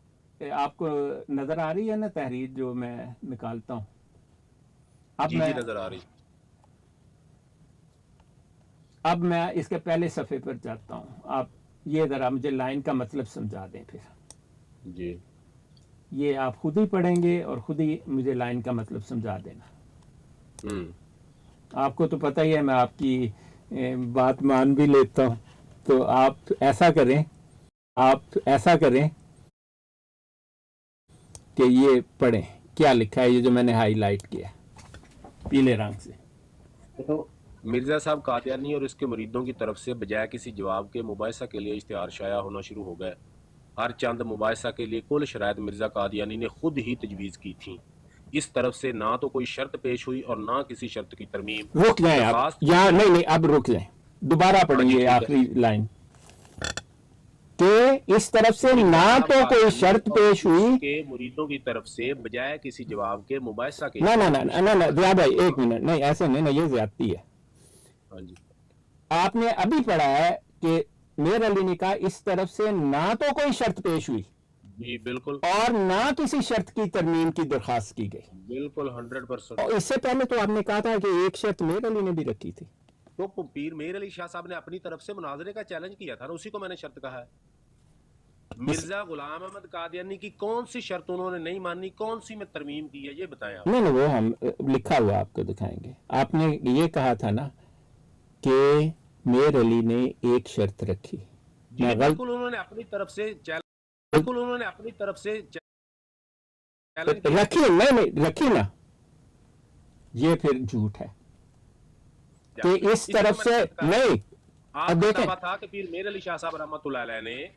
आपको नजर आ रही है ना तहरीर जो मैं निकालता हूँ? अब जी, मैं नजर आ रही। अब मैं इसके पहले सफ़े पर जाता हूँ। आप ये ज़रा मुझे लाइन का मतलब समझा दें फिर। जी, ये आप खुद ही पढ़ेंगे और खुद ही मुझे लाइन का मतलब समझा देना। आपको तो पता ही है मैं आपकी बात मान भी लेता हूँ, तो आप ऐसा करें कि ये पढ़ें क्या लिखा है, ये जो मैंने हाईलाइट किया पीले रंग से। तो मिर्जा साहब कादियानी और इसके मुरीदों की तरफ से बजाय किसी जवाब के मुबाहिसा के लिए इश्तिहार शाया होना शुरू हो गए। हर चंद मुबाहिसा के लिए कुल शराइत मिर्जा कादियानी ने खुद ही तजवीज़ की थी। इस तरफ से ना तो कोई शर्त पेश हुई और ना किसी शर्त की तरमीम। रुक जाएं आप यहाँ, नहीं, अब रुक जाएं, दोबारा पढ़ेंगे आखिरी लाइन कि इस तरफ से ना तो कोई शर्त पेश हुई के मुरीदों की तरफ से बजाय किसी जवाब के मुबाहिसा के। ना दिया भाई, 1 मिनट, नहीं ऐसे नहीं ना, ये ज्यादती है। हाँ जी, आपने अभी पढ़ा है कि मेहर अली ने कहा इस तरफ से ना तो कोई शर्त पेश हुई। जी बिल्कुल और ना किसी शर्त की तरमीम की दरखास्त की गई। बिल्कुल 100%। और इससे पहले तो आपने कहा था कि एक शर्त मेर अली ने भी रखी थी। तो पीर मेर अली शाह साहब ने अपनी तरफ से मुनाजरे का चैलेंज किया था ना, उसी को मैंने शर्त कहा है। मिर्जा गुलाम अहमद कादियानी की कौन सी शर्त उन्होंने नहीं मानी, कौन सी में तरमीम की है, ये बताएं आप। नहीं नहीं, वो हम लिखा हुआ आपको दिखाएंगे। आपने ये कहा था ना कि मेर अली ने एक शर्त रखी। जी मैं गलत बिल्कुल उन्होंने अपनी तरफ से बिल्कुल उन्होंने अपनी तरफ से चैलेंज किया। रखी, नहीं नहीं रखी ना, ये फिर झूठ है कि इस इसी को तरफ से मैंने कहा। नहीं। अब आपका देखें, दावा था कि पीर मेर अली शाह साहब रहमतुल्लाह अलैह ने,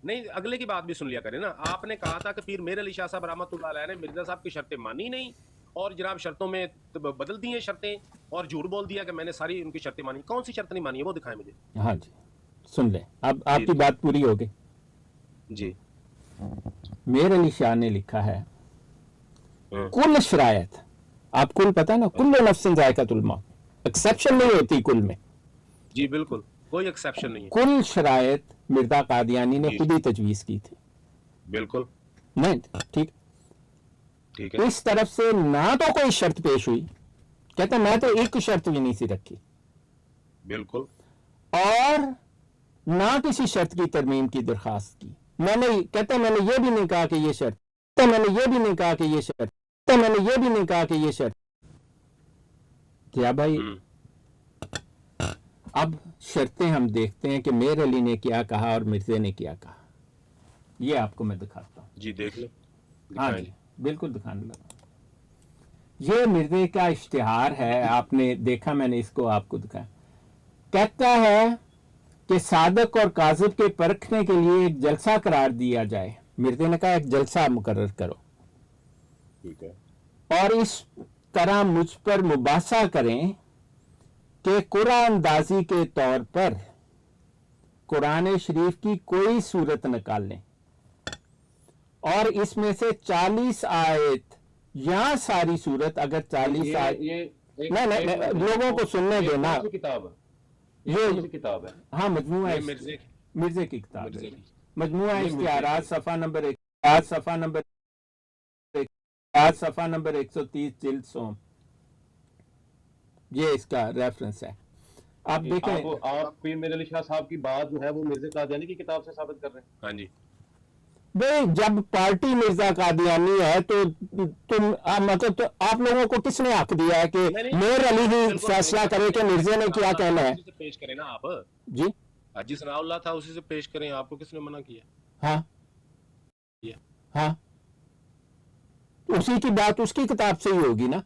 नहीं अगले की बात भी सुन लिया करें ना, आपने कहा था कि पीर मेर अली शाह साहब रहमतुल्लाह अलैह ने मिर्जा साहब की शर्तें मानी नहीं और जनाब शर्तों में बदल दी हैं शर्तें, और झूठ बोल दिया कि मैंने सारी उनकी शर्तें मानी। कौन सी शर्त नहीं मानी है वो दिखाएं मुझे। हाँ जी, सुन लें, अब आपकी जी। बात पूरी हो गई। जी मेर अली शाह ने लिखा है हाँ। कुल शरायत, आप कुल पता है ना, कुल्लु नफ्सिन जायकातुल मौत, एक्सेप्शन नहीं होती कुल में। जी बिल्कुल कोई एक्सेप्शन नहीं है। कुल शरायत मिर्जा कादियानी ने जी। खुद ही तजवीज की थी। बिल्कुल नहीं ठीक, ठीक है। इस तरफ से ना तो कोई शर्त पेश हुई, कहते मैं तो एक शर्त भी नहीं सी रखी, बिल्कुल और ना किसी शर्त की तरमीम की दरखास्त की। मैंने, कहते मैंने ये भी नहीं कहा कि ये शर्त, कहते मैंने ये भी नहीं कहा कि ये शर्त, कहते मैंने ये भी नहीं कहा कि ये शर्त। क्या भाई, अब शर्तें हम देखते हैं कि मेर अली ने क्या कहा और मिर्जे ने क्या कहा। ये आपको मैं दिखाता हूँ। जी देख लो। हाँ दिखाएं जी, बिल्कुल दिखाने लगा। ये मिर्जे का इश्तिहार है, आपने देखा, मैंने इसको आपको दिखाया। कहता है कि सादक और काजिब के परखने के लिए एक जलसा करार दिया जाए। मिर्जे ने कहा एक जलसा मुकर्रर करो ठीक है। और इस तरह मुझ पर मुबासा करें कि कुरान अंदाजी के तौर पर कुरान शरीफ की कोई सूरत निकाल लें और इसमें से 40 आयत या सारी सूरत, अगर 40 आयत, ये नहीं नहीं, लोगों को सुनने देना। कौन सी किताब है, ये कौन सी किताब है? हाँ, मजमूआ ये मिर्जे मिर्जे की किताब मिर्जे है। की। मजमूआ ये इश्तिहारात, मिर्जे सफा नंबर 1, सफा नंबर 1, सफा नंबर 130, जिल्द सोम, ये इसका रेफरेंस है। आप देखें, आप पीर मेर अली शाह साहब की बात जो है वो मिर्जा कादियानी की किताब से साबित कर रहे हैं। हाँ जी भाई जब पार्टी मिर्जा कादियानी है तो तुम मतलब तो आप लोगों को किसने हक दिया है कि नहीं, मेर अली ही बिल्कुल फैसला नहीं, करे कि मिर्जे ने क्या कहना है? उसी से पेश करें ना आप। जी हाजी सनाउल्लाह था, उसी से पेश करें, आपको किसने मना किया? हाँ ये। हाँ, उसी की बात उसकी किताब से ही होगी ना।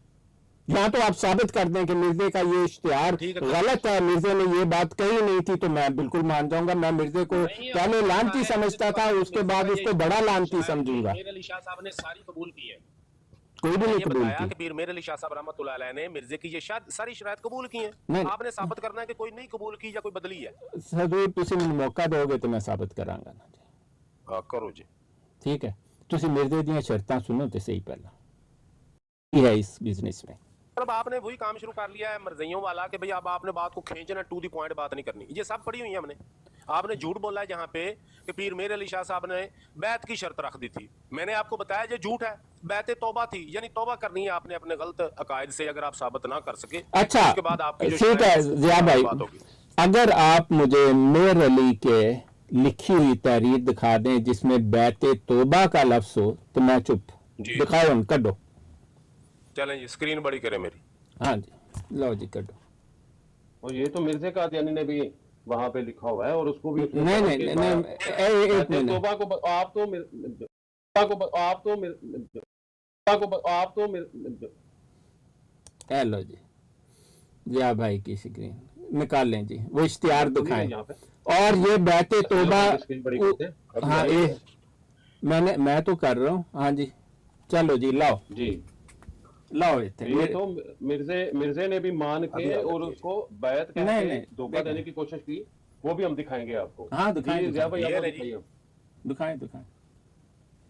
या तो आप साबित कर दें कि मिर्जे का ये इश्तिहार ठीक है, गलत है, मिर्जे ने ये बात कही नहीं थी, तो मैं बिल्कुल मान जाऊंगा। मैं मिर्जे को नहीं, पहले आपने लानती कहा है, समझता था, उसके बाद उसको बड़ा लानती समझूंगा। मेर अली शाह साहब ने सारी कबूल की है। कोई भी मैंने नहीं ये कबूल बताया की। कि पीर मेर अली शाह साहब रहमतुल्लाह अलैह ने मिर्जे की ये सारी शरायत कबूल की हैं। नहीं। आपने साबित करना है कि कोई नहीं कबूल की या कोई बदली है। सदूर तुसी मैनू मौका दोगे तो मैं साबित करांगा ना जी। हाँ करो जी। ठीक है, तुसी मिर्जे ਦੀਆਂ शर्तां सुनो तो सही पहला ये है इस बिजनेस में। अब आपने वही काम शुरू कर लिया है मर्जियों वाला कि भाई अब आपने बात को खींचना, टू द पॉइंट बात नहीं करनी। ये सब पड़ी हुई है हमने। आपने झूठ बोला है जहाँ पे कि पीर मेर अली शाह साहब ने बैत की शर्त रख दी थी। मैंने आपको बताया ये झूठ है, बैत तौबा थी, यानी तौबा करनी है आपने अपने गलत अकायद से। अगर आप साबित ना कर सके अच्छा उसके बाद आपकी जो ठीक है शायद जिया भाई, बात होगी। अगर आप मुझे मेर अली के लिखी हुई तहरीर दिखा दें जिसमें बैत तौबा का लफ्ज हो तो मैं चुप। जी। दिखाओ, उन कड्डो। चलें जी, स्क्रीन बड़ी करें मेरी। हाँ जी, लो जी कड्डो। और ये तो मिर्जा कादियानी ने भी वहां पे लिखा हुआ है और उसको भी उसने नहीं कहा नहीं कि नहीं, एक बैत मिनट, तौबा को आप तो ए लो जी, जिया भाई की स्क्रीन निकाल लें जी, वो इश्तिहार दिखाएं। यहाँ पे और ये बैत तौबा, स्क्रीन बड़ी करते हैं। अभी हाँ आई ये है। मैं तो कर रहा हूँ। हाँ जी, चलो जी, लाओ जी लाओ ये इतने तो मिर्जे ने भी मान के और उसको बैत कह नहीं, के नहीं, धोखा देखो। देने की कोशिश की, वो भी हम दिखाएंगे आपको। हाँ, दिखाएं, जी, जिया भाई दिखाएं। आप ये दिखाइए। दिखाएं दिखाएं।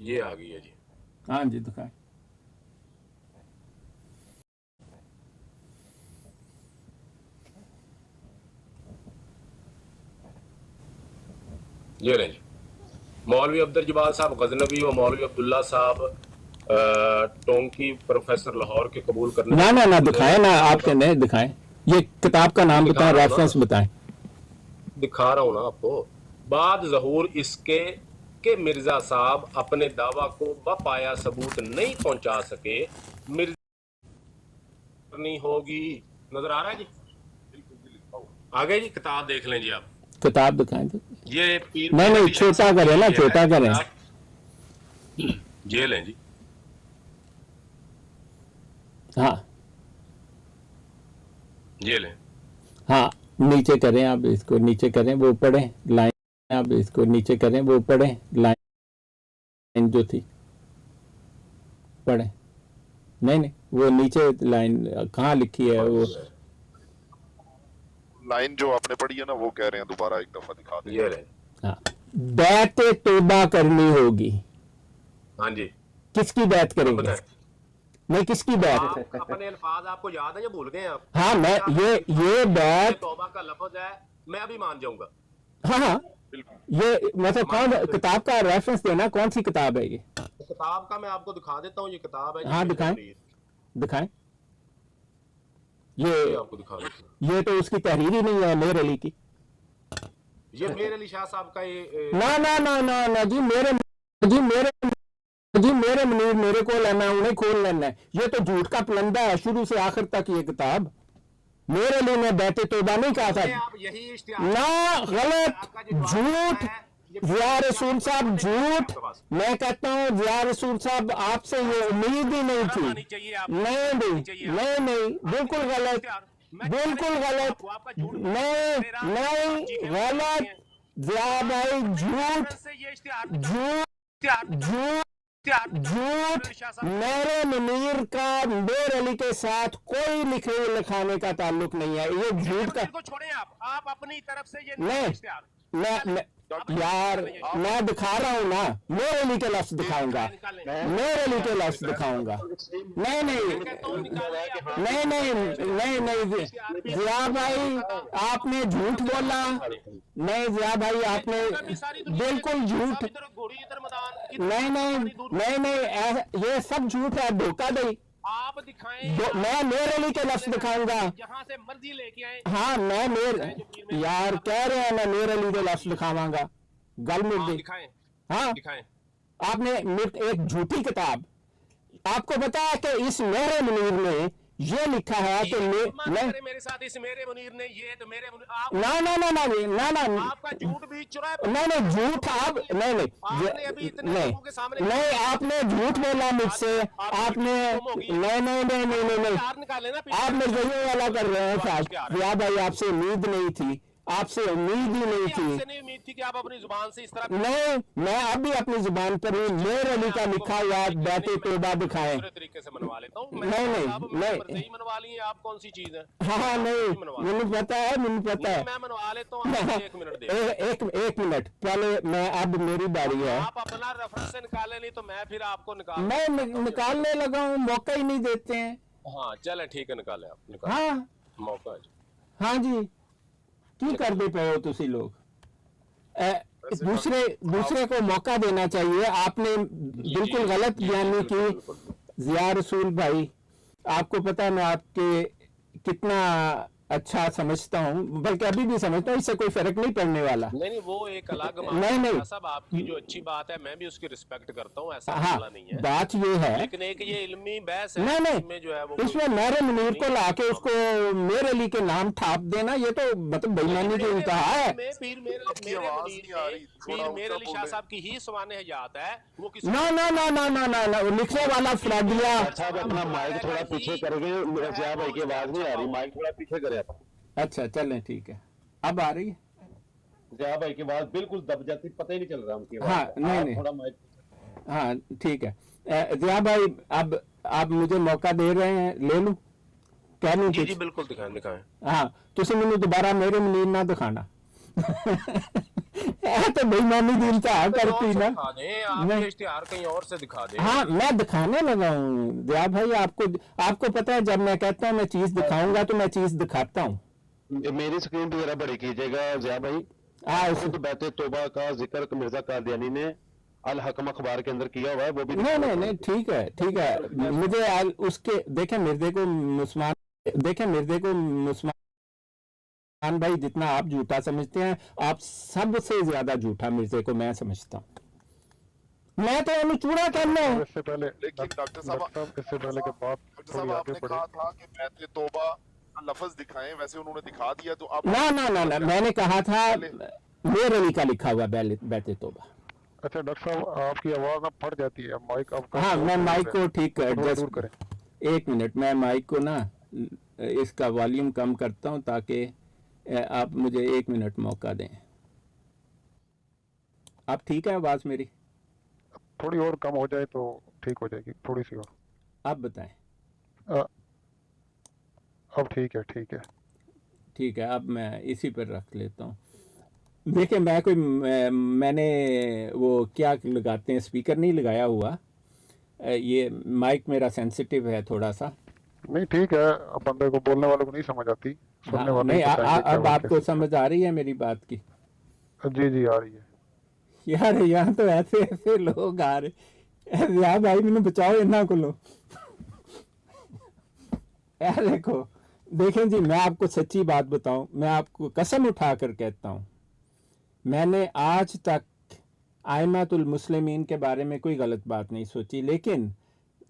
ये आ गई है जी। हाँ जी, दिखाएं। ये रहे जी मौलवी अब्दुल जबार साहब गजनवी और मौलवी अब्दुल्ला साहब टोंकी प्रोफेसर लाहौर के कबूल करने ना दिखाएं ना, आपके नहीं दिखाएं, ये किताब का नाम बताएं, रेफरेंस बताएं। दिखा रहा हूं ना आपको। बाद ज़हूर इसके कि मिर्जा साहब अपने दावा को बपाया सबूत नहीं पहुंचा सके, मिर्जा नहीं होगी। नजर आ रहा है जी? आगे जी किताब देख लें जी आप, किताब दिखाएं तो। ये पीर नहीं छोटा करें ना, छोटा करें। ये लें जी। हाँ ये लें। हाँ, नीचे करें आप इसको, नीचे करें, वो पढ़ें लाइन, आप इसको नीचे करें, वो पढ़ें लाइन जो थी, पढ़ें। नहीं वो नीचे लाइन कहाँ लिखी है वो? लाइन जो आपने पढ़ी है ना, वो कह रहे हैं दोबारा एक दफा दिखा दें। ये लें। हाँ, बैत तौबा करनी होगी। हाँ जी। किसकी बैत करेंगे? नहीं, किसकी बैत? अपने अल्फाज आपको याद है या भूल गए आप? हाँ, मैं ये बैत, तौबा का लफ्ज है, मैं अभी मान जाऊंगा। हाँ ये मतलब कौन, किताब का रेफरेंस देना, कौन सी किताब है ये? किताब का मैं आपको दिखा देता हूँ, ये किताब है। हाँ दिखाएं। ये आपको दिखा देता हूँ। ये तो उसकी तहरीर ही नहीं है, मेर अली की। ये मेर अली शाह साहब का ये ना जी मेरे मुनीर मेरे को लेना है, उन्हें खोल लेना है। ये तो झूठ का पलंदा है शुरू से आखिर तक ये किताब। मेरे लिए ने बैते तौबा नहीं कहा था ना, गलत, झूठ, ज़िया रसूल साहब झूठ। मैं कहता हूँ ज़िया रसूल साहब आपसे ये उम्मीद ही नहीं थी। नहीं बिल्कुल गलत, बिल्कुल गलत, नहीं गलत ज़िया भाई, झूठ। मेरे मुनीर का मेर अली के साथ कोई लिखाने का ताल्लुक नहीं है, ये झूठ का। छोड़े आप अपनी तरफ से ये मैं यार मैं दिखा रहा हूँ ना, मेर अली के लफ्ज दिखाऊंगा, मेर अली के लफ्ज दिखाऊंगा। नहीं ज़िया भाई आपने झूठ बोला। नहीं ज़िया भाई आपने बिल्कुल झूठ। नहीं ये सब झूठ है, धोखा दे। आप दिखाएं, मैं मेर अली के लफ्ज दिखाऊंगा, जहां से मर्जी लेके आए। हाँ मैं यार कह रहे हैं मैं मेर अली के लफ्ज दिखावांगा, गल मिट गई। हाँ दिखाएं। आपने एक झूठी किताब, आपको पता है कि इस मेरे मुनीर ने ये लिखा है कि मेरे साथ इस मेरे मुनीर ने ये तो मेरे ना आपका झूठ भी चुरा। नहीं झूठ आप नहीं आपने झूठ बोला मुझसे। आपने नहीं आप मिर्जाइयों वाला कर रहे हैं साहब। या भाई आपसे उम्मीद नहीं थी, आपसे उम्मीद ही नहीं थी। नहीं उम्मीद थी कि आप अपनी जुबान से इस तरह। नहीं मैं अभी अपनी जुबान पर ही मेर अली का लिखा हुआ बैते तौबा दिखाएं। तरीके से मनवा लेता हूँ। नहीं मनवा लिए आप, कौन सी चीज है? हाँ नहीं मुझे पता है मैं मनवा लेता हूँ। एक मिनट दे। एक मिनट पहले मैं, अब मेरी बारी है। आप अपना रेफरेंस से निकाले, नहीं तो मैं फिर आपको मैं निकालने लगा हूँ, मौका ही नहीं देते हैं। हाँ चले ठीक है, निकाले आप। हाँ मौका। हाँ जी, क्यों करते पे हो तुसी लोग? दूसरे को मौका देना चाहिए। आपने बिल्कुल गलत बयानी की ज़िया रसूल भाई। आपको पता है मैं आपके कितना अच्छा समझता हूँ, बल्कि अभी भी समझता हूँ, इससे कोई फर्क नहीं पड़ने वाला। नहीं वो एक अलग नहीं सब आपकी जो अच्छी बात है मैं भी उसकी रिस्पेक्ट करता हूँ, ऐसा हाँ, नहीं है। बात ये है, लेकिन एक ये इल्मी बहस है, नहीं जो है वो इसमें मेरे मुनीर को लाके उसको मेर अली के नाम थाप देना, ये तो मतलब बेईमानी की इंतहा है। मेरे अली शाह साहब की ही सवाने हयात है वो। ना लिखने वाला फ्राडिया। अपना माइक थोड़ा पीछे करेंगे, ज़िया भाई की आवाज नहीं आ रही, माइक थोड़ा पीछे करें। अच्छा चलें ठीक है, अब आ रही है। ज़िया भाई की आवाज बिल्कुल दब जाती, पता ही नहीं चल रहा उनकी आवाज। हाँ नहीं थोड़ा माइक। हाँ ठीक है। ज़िया भाई अब आप मुझे मौका दे रहे हैं, ले लूं? कह लूं? जी बिल्कुल दिखाएं। हाँ तुसी मैंने दोबारा मेरे मुनीर ना दिखाना। तो बेईमानी दिल से आ करती ना। आप इश्तिहार कहीं और से दिखा दे। हाँ मैं दिखाने लगा हूँ ज़िया भाई। आपको पता है जब मैं कहता हूँ मैं चीज दिखाऊंगा तो मैं चीज दिखाता हूँ। मेरी स्क्रीन वगैरह बड़ी कीजिएगा ज़िया भाई। खुद बैत तौबा का जिक्र मिर्जा कादियानी ने अल हकम अखबार के अंदर किया हुआ है, वो भी नहीं ठीक है ठीक है। मुझे उसके देखें मिर्जे को मुसलमान भाई जितना आप झूठा समझते हैं, आप सबसे ज्यादा झूठा मिर्जे को मैं समझता हूँ। मैं तो उन्हें चूड़ा करना हूँ। इससे पहले लेकिन डॉक्टर साहब इससे पहले के बात डॉक्टर साहब थोड़ी आगे आपने बढ़े। कहा था कि बैत तौबा का लफ्ज दिखाएं, वैसे उन्होंने दिखा दिया तो आप ना मैंने कहा था मेर अली का लिखा हुआ बैत तौबा। अच्छा डॉक्टर साहब, आपकी आवाज ना फट जाती है, माइक आपका हाँ मैं माइक को ठीक थोड़ा एडजस्ट दूर करें। एक मिनट, मैं माइक को ना इसका वॉल्यूम कम करता हूँ ताकि आप मुझे 1 मिनट मौका दें। अब ठीक है आवाज़ मेरी? थोड़ी और कम हो जाए तो ठीक हो जाएगी, थोड़ी सी और। आप बताएं। अब ठीक है ठीक है, अब मैं इसी पर रख लेता हूँ। देखिए मैंने वो क्या लगाते हैं, स्पीकर नहीं लगाया हुआ, ये माइक मेरा सेंसिटिव है थोड़ा सा। नहीं ठीक है, अब बंदे को बोलने वालों को नहीं समझ आती, सुनने हाँ, वाले नहीं को बताएंगे क्या अब बात आपको कैसी समझ आ रही है मेरी बात की? है। जी आ रही है। यार यहाँ तो ऐसे लोग आ रहे यार, भाई मैंने बचाओ इन्ना को लो यार। देखें जी, मैं आपको सच्ची बात बताऊं, मैं आपको कसम उठा कर कहता हूं, मैंने आज तक आइमातुल मुस्लिमीन के बारे में कोई गलत बात नहीं सोची, लेकिन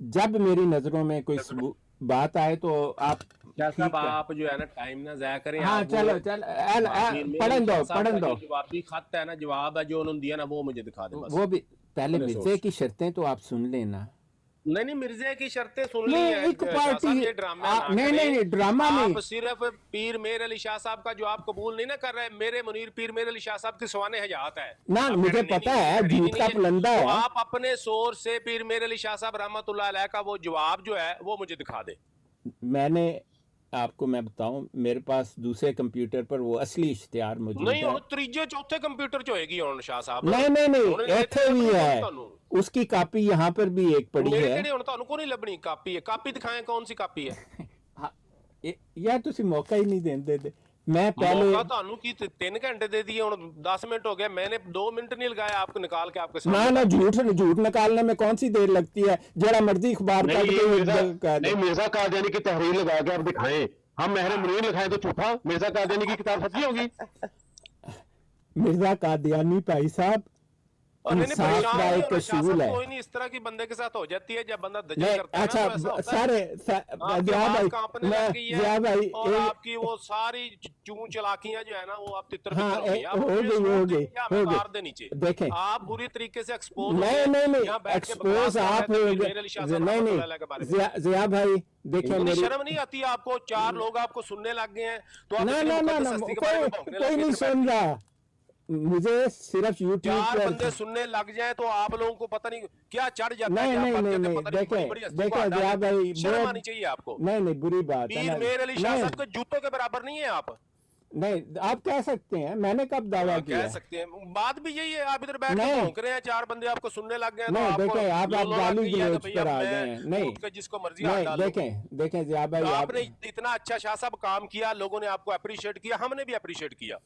जब मेरी नजरों में कोई बात आए तो आप साहब आप जो है ना टाइम ना जाया करें। हाँ चलो पढ़न दो जवाबी खत है ना, जवाब है जो उन्होंने दिया ना, वो मुझे दिखा दे बस। वो भी पहले मिर्जे की शर्तें तो आप सुन लेना। नहीं मिर्जे की शर्तें सुन ली नहीं, है। एक पार्टी ये ड्रामा नहीं ड्रामा नहीं। आप सिर्फ पीर मेर अली शाह साहब का जो आप कबूल नहीं ना कर रहे, मेरे मुनीर पीर मेर अली शाह साहब की सवाने हयात है ना, मुझे पता है झूठ का पुलंदा है। आप अपने सोर्स से पीर मेर अली शाह साहब रहमतुल्लाह अलैह का वो जवाब जो है वो मुझे दिखा दे। मैंने आपको मैं बताऊं, मेरे पास दूसरे कंप्यूटर पर वो असली इश्तिहार मौजूद नहीं है। तीजे चौथे कंप्यूटर च होएगी हुन शाह साहब। नहीं ਇੱਥੇ भी है, उसकी कॉपी यहाँ पर भी एक पड़ी है। मेरे हुन ਤੁਹਾਨੂੰ को नहीं लभनी कापी है, कापी दिखाएं कौन सी कापी है। यार तुसी मौका ही नहीं देंदे। मैं पहले मौका ਤੁਹਾਨੂੰ ਕੀ 3 घंटे दे दिए, हुन 10 मिनट हो गए, मैंने 2 मिनट नहीं लगाया आपको निकाल के आपके सामने। ना झूठ निकालने में कौन सी देर लगती है, जरा मर्जी अखबार नहीं मिर्जा कादियानी की तहरीर लगा के आप दिखाएं, हम महर मुनीर लिखाएं तो झूठा, मिर्जा कादियानी की किताब फंसी होगी। मिर्जा कादियानी भाई साहब इंसाफ का एक असूल है। कोई नहीं इस तरह की बंदे के साथ हो जाती है जब बंदा दजल करता है। अच्छा सारे जिया भाई और आपकी वो सारी चूं चलाकियां जो है ना वो आप तितर हो गई नीचे देखें, आप बुरी तरीके से एक्सपोज नहीं एक्सपोज आप नहीं जिया भाई देखें, शर्म नहीं आती आपको? 4 लोग आपको सुनने लग गए हैं तो कोई नहीं सुन रहा, मुझे सिर्फ यूट्यूब 4 पर बंदे सुनने लग जाए तो आप लोगों को पता नहीं क्या चढ़ जाता है। नहीं देखें जिया भाई शर्म आनी चाहिए आपको। नहीं बुरी बात है। पीर मेर अली शाह साहब के जूतों के बराबर नहीं है आप। नहीं आप कह सकते हैं, मैंने कब दावा किया? कह सकते हैं, बात भी यही है। आप इधर बैठ के भौंक रहे हैं, 4 बंदे आपको सुनने लग गए नहीं देखें, आप गाली गलौज पर आ गए हैं। नहीं जिसको मर्जी देखें जिया भाई आपने इतना अच्छा शाह साहब काम किया, लोगों ने आपको अप्रिशिएट किया, हमने भी अप्रिशिएट किया,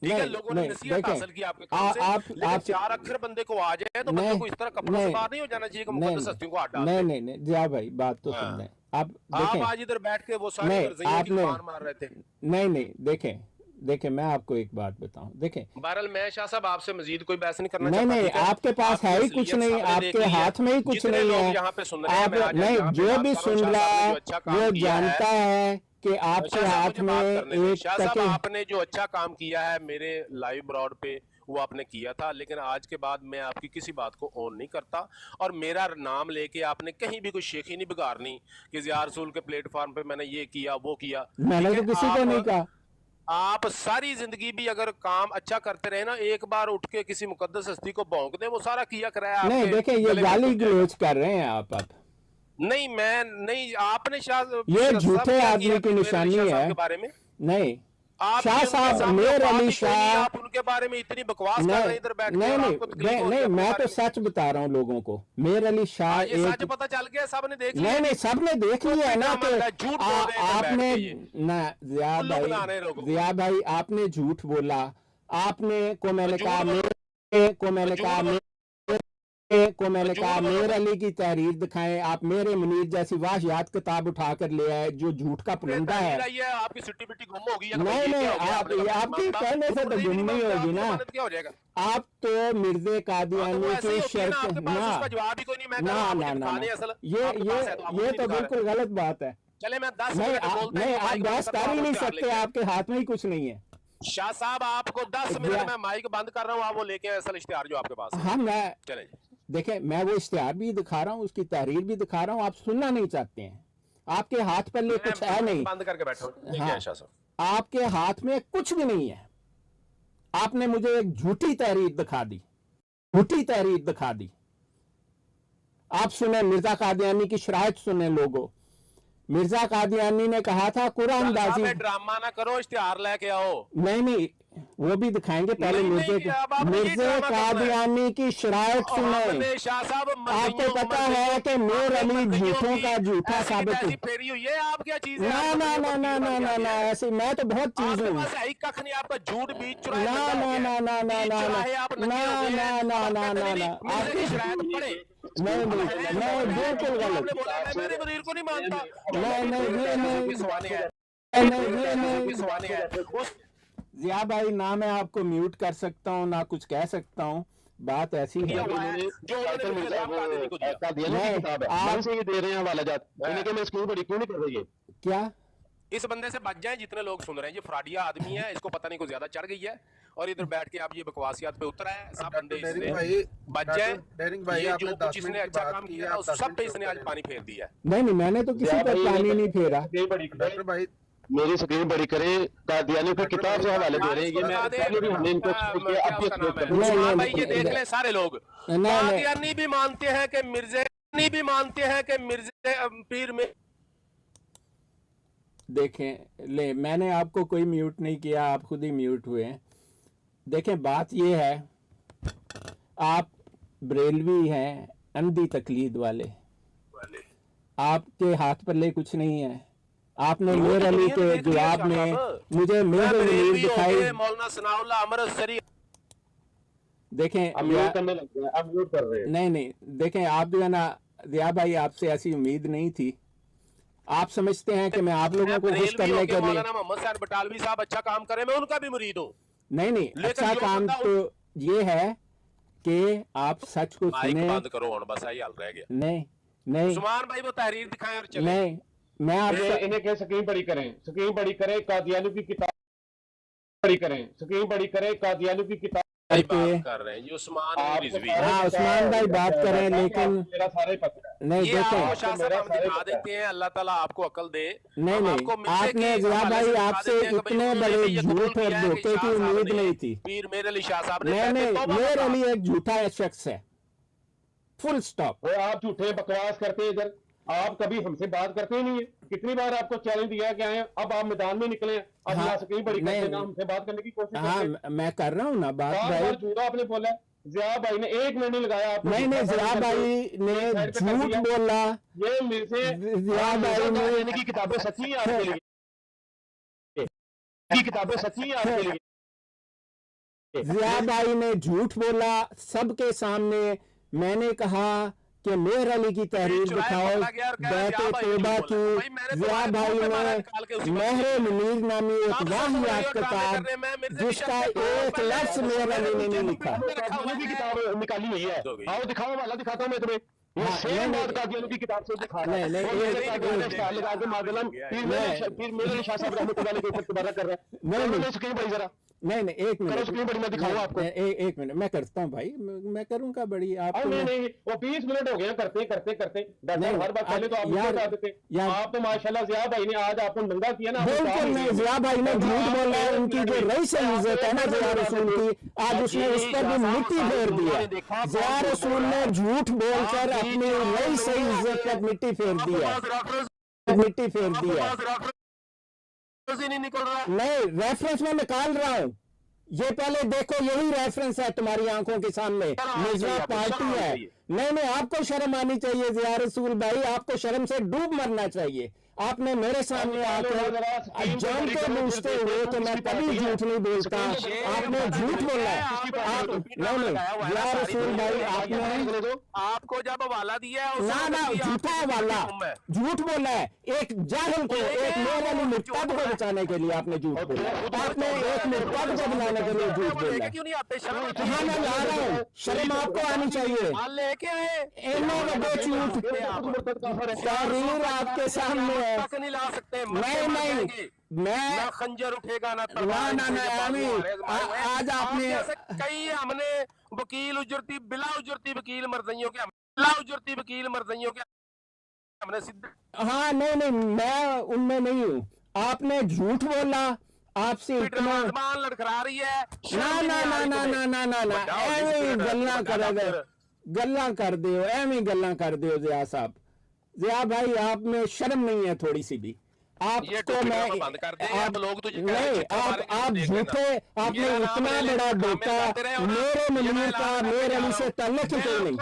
ठीक है, लोगों ने नसीहत हासिल की आपके काम से। लेकिन 4 अक्षर बंदे को आ जाए तो बंदे को इस तरह कपड़ों से बाहर नहीं हो जाना चाहिए कि मुकद्दस हस्तियों को हाथ डाल दे। नहीं जिया भाई बात तो सुन लें। आप आज इधर बैठ के वो सारे मर्जियों की मार रहे थे। नहीं देखें मैं आपको एक बात बताऊं, देखें बहरहाल मैं शाह साहब आपसे मजीद कोई बहस नहीं करना चाहता। नहीं आपके पास है ही कुछ नहीं, आपके हाथ में ही कुछ नहीं है। आप नहीं, जो भी सुन रहा वो जानता है कि आपके हाथ में एक आपने जो अच्छा काम किया है मेरे लाइव ब्रॉड पे वो आपने किया था, लेकिन आज के बाद मैं आपकी किसी बात को ऑन नहीं करता। और मेरा नाम लेके आपने कहीं भी कोई शेखी नहीं बिगाड़नी कि ज़िया रसूल के प्लेटफॉर्म पे मैंने ये किया वो किया। मैंने तो किसी को नहीं कहा। आप सारी जिंदगी भी अगर काम अच्छा करते रहे ना, एक बार उठ के किसी मुकद्दस हस्ती को भौंक दे, वो सारा किया कराया। नहीं देखें, ये गाली गलौज कर रहे हैं आप। नहीं मैं नहीं, आपने ये झूठे आदमी की निशानी है बारे में। नहीं शाह साहब मेर अली शाह, आप उनके बारे में इतनी बकवास कर रहे हैं इधर बैठ के। नहीं मैं तो सच बता रहा हूँ लोगों को। मेर अली शाह ये सच पता चल गया, सबने देख लिया। नहीं सबने देख लिया है ना कि आपने ना जिया भाई आपने झूठ बोला, आपने को मैंने कहा मेर अली की तहरीर दिखाएं, आप मेरे मुनीर जैसी वाहियात किताब उठाकर ले आए जो झूठ का पुलंदा है। आपकी सिट्टी बिट्टी गुम होगी या नहीं नहीं, आपकी कहने से तो गुम नहीं होगी ना। क्या हो जाएगा? आप तो मिर्ज़े कादियानी की शर्त ना जवाब ही कोई नहीं, मैं ना ना ना, ये तो बिल्कुल गलत बात है। चले मैं 10 नहीं मिनट बोलता नहीं, हूं, आप बहस कर ही नहीं सकते, आपके हाथ में ही कुछ नहीं है। शाह साहब आपको 10 मिनट में माइक बंद कर रहा हूँ, आप वो लेके आए असल इश्तिहार जो आपके पास है। हाँ, मैं चले देखें, मैं वो इश्तिहार भी दिखा रहा हूँ, उसकी तहरीर भी दिखा रहा हूँ, आप सुनना नहीं चाहते हैं। आपके हाथ पल्ले कुछ है नहीं, बंद करके बैठो। हाँ, आपके हाथ में कुछ भी नहीं है। आपने मुझे एक झूठी तहरीर दिखा दी, झूठी तहरीर दिखा दी। आप सुने मिर्जा कादियानी की शरायत सुने लोगों। मिर्जा कादियानी ने कहा था कुरान बाजी, ड्रामा ना करो, इश्तिहार लेके आओ। नहीं वो भी दिखाएंगे, पहले मिर्जे कादियानी की शरायत सुने। आपको पता है कि मेर अली झूठों का झूठा साबित है। ये आप क्या चीज है? ना ना ना ना ना ना ना, ऐसे मैं तो बहुत चीज हूँ। आपका झूठ बीच ना ना ना ना ना ना ना ना ना ना ना ना, आपकी नहीं बिल्कुल गलत। मेरे मुनीर को नहीं मानता। नहीं, जिया भाई, ना मैं आपको म्यूट कर सकता हूँ ना कुछ कह सकता हूँ, बात ऐसी है। आप से ये दे रहे हैं हवाला जात, मैं स्क्रीन पर क्यों नहीं कर रही है? क्या इस बंदे से बच जाएं जितने लोग सुन रहे हैं, ये फ्रॉडिया आदमी है, इसको पता नहीं को ज्यादा चढ़ गई है और इधर बैठ के आप ये बकवासियात पे उतर है। सब बंदे इससे बच जाए। ये जो कुछ इसने अच्छा काम किया ना, उस सब पे इसने आज पानी फेर दिया। नहीं, मैंने तो किसी पर पानी नहीं फेरा। डॉक्टर भाई मेरी स्क्रीन बड़ी करे, कादियानी की किताब से हवाले दे रहे हैं। ये मैं पहले भी हमने इनको भाई ये देख ले सारे लोग, कादियानी भी मानते हैं कि मिर्जे पीर में। देखें ले, मैंने आपको कोई म्यूट नहीं किया, आप खुद ही म्यूट हुए हैं। देखें, बात ये है, आप बरेलवी हैं, अंधी तकलीद वाले, आपके हाथ पल्ले कुछ नहीं है। आपने मेर अली के जवाब में मुझे मेरे मुनीर दिखाई। मौलाना सनाउल्लाह अमृतसरी देखें, अब म्यूट करने लग गए, अब म्यूट कर रहे हैं। नहीं, देखें, आप जो है ना दिया भाई, आपसे ऐसी उम्मीद नहीं थी। आप समझते हैं कि मैं आप लोगों को खुश करने के लिए। मौलाना मोहम्मद साहब बटालवी साहब अच्छा काम करे, मैं उनका भी मुरीद हूँ। नहीं, अच्छा काम तो ये है कि आप सच को सुने। बंद करो, बस यही हाल रह गया। नहीं उस्मान भाई वो तहरीर दिखाएं और चले। नहीं, मैं आपसे इन्हें क्या स्क्रीन बड़ी करें, कादियानी की किताब बड़ी करें, स्क्रीन बड़ी करें, कादियानी की किताब कर रहे हैं। ये उस्मान रिजवी, हाँ उस्मान भाई बात करें, लेकिन मेरा सारा ही पता है। नहीं, ये देखें, आपको शाह साहब हम दिखा देते हैं, अल्लाह ताला आपको अकल दे। नहीं, आपने जिया भाई आपसे इतने बड़े झूठ और धोखे की उम्मीद नहीं थी। पीर मेर अली शाह साहब ने मेर अली एक झूठा शख्स है, फुल स्टॉप। आप झूठे बकवास करते हैं इधर, आप कभी हमसे बात करते ही नहीं है। कितनी बार आपको चैलेंज दिया कि आए, अब आप मैदान में निकले, अब हाँ, ना स्क्रीन बड़ी करते ना हमसे बात करने की कोशिश करते हैं। हाँ, मैं कर रहा हूँ ना बात भाई। झूठा आपने बोला, जिया भाई ने 1 मिनट नहीं लगाया आपको। नहीं, जिया भाई ने झूठ बोला। ये मेरे से जिया भाई ने की किताबें सच्ची है आपके लिए, की किताबें सच्ची है आपके लिए। जिया भाई ने झूठ बोला सबके सामने। मैंने कहा कि मेर अली की तहरीर दिखाओ, बैठे तोबा की। जिया भाई ने महरे मुनीर नामी एक वाहियात किताब, जिसका एक लफ्ज मेर अली ने नहीं लिखा। की किताब निकाली नहीं है, आओ दिखाओ, वाला दिखाता हूँ मैं तुम्हें। ये सेम बात कादियानी की किताब से दिखा रहा है। नहीं, लगा के मादलम फिर मेरे शाह साहब रहमतुल्लाह अलैह के ऊपर तिबारा कर रहा है। नहीं, स्क्रीन बड़ी जरा। नहीं, एक मिनट, स्क्रीन बड़ी मैं दिखाऊं आपको। एक मिनट मैं करता हूँ भाई, मैं करूंगा बड़ी। आप नहीं, वो 20 मिनट हो गए करते हर बात पहले तो आप बता देते। आप तो माशाल्लाह जिया भाई ने आज आपको नंगा किया ना। बिल्कुल नहीं, जिया भाई ने झूठ बोला है। उनकी जो रईस इज्जत है ना जिया रसूल की, आज उसने उस पर भी मिट्टी फेर दिया। जिया रसूल ने झूठ बोलकर अपनी रईस इज्जत पर मिट्टी फेर दिया। नहीं, रेफरेंस में निकाल रहा हूँ, ये पहले देखो, यही रेफरेंस है तुम्हारी आंखों के सामने। मिर्जा पार्टी है। नहीं, आपको शर्म आनी चाहिए जिया रसूल भाई, आपको शर्म से डूब मरना चाहिए। आपने मेरे सामने आकर जानते पूछते हुए कि मैं कभी झूठ नहीं बोलता, आपने झूठ बोला है। आप नहीं या रसूल भाई, आपने आपको जब हवाला दिया है ना झूठा हवाला, झूठ बोला है एक जाहिल को, एक मेरे मुर्तद को बचाने के लिए आपने झूठ बोला, आपने एक मुर्तद को बनाने के लिए झूठ बोला है। क्यों नहीं आते शर्म? कहाँ मैं ला रहा हूँ, शर्म आपको आनी चाहिए। लेके आए इन्होंने वो झूठ तहरीर आपके सामने है। तक नहीं ला सकते। नहीं मैं ना खंजर उठेगा ना आज आपने कई हमने वकील उजरती बिला उजरती वकील मर्दियों के बिला उजरती वकील मर्दियों के हमने सीधे हाँ नहीं मैं उनमें नहीं हूँ। आपने झूठ बोला, आपसे इतना लड़खड़ा रही है। ना ਐਵੇਂ ਗੱਲਾਂ गल्ला कर दियो, ਐਵੇਂ ਗੱਲਾਂ कर दियो ज़िया साहब। ज़िया भाई आप में शर्म नहीं है थोड़ी सी भी। आपको मैं बंद कर दे, आप लोग तुझे नहीं आप झूठे, आपने इतना बड़ा धोखा मेरे मंदिर का मेरे अली से ताल्लुक ही कोई नहीं,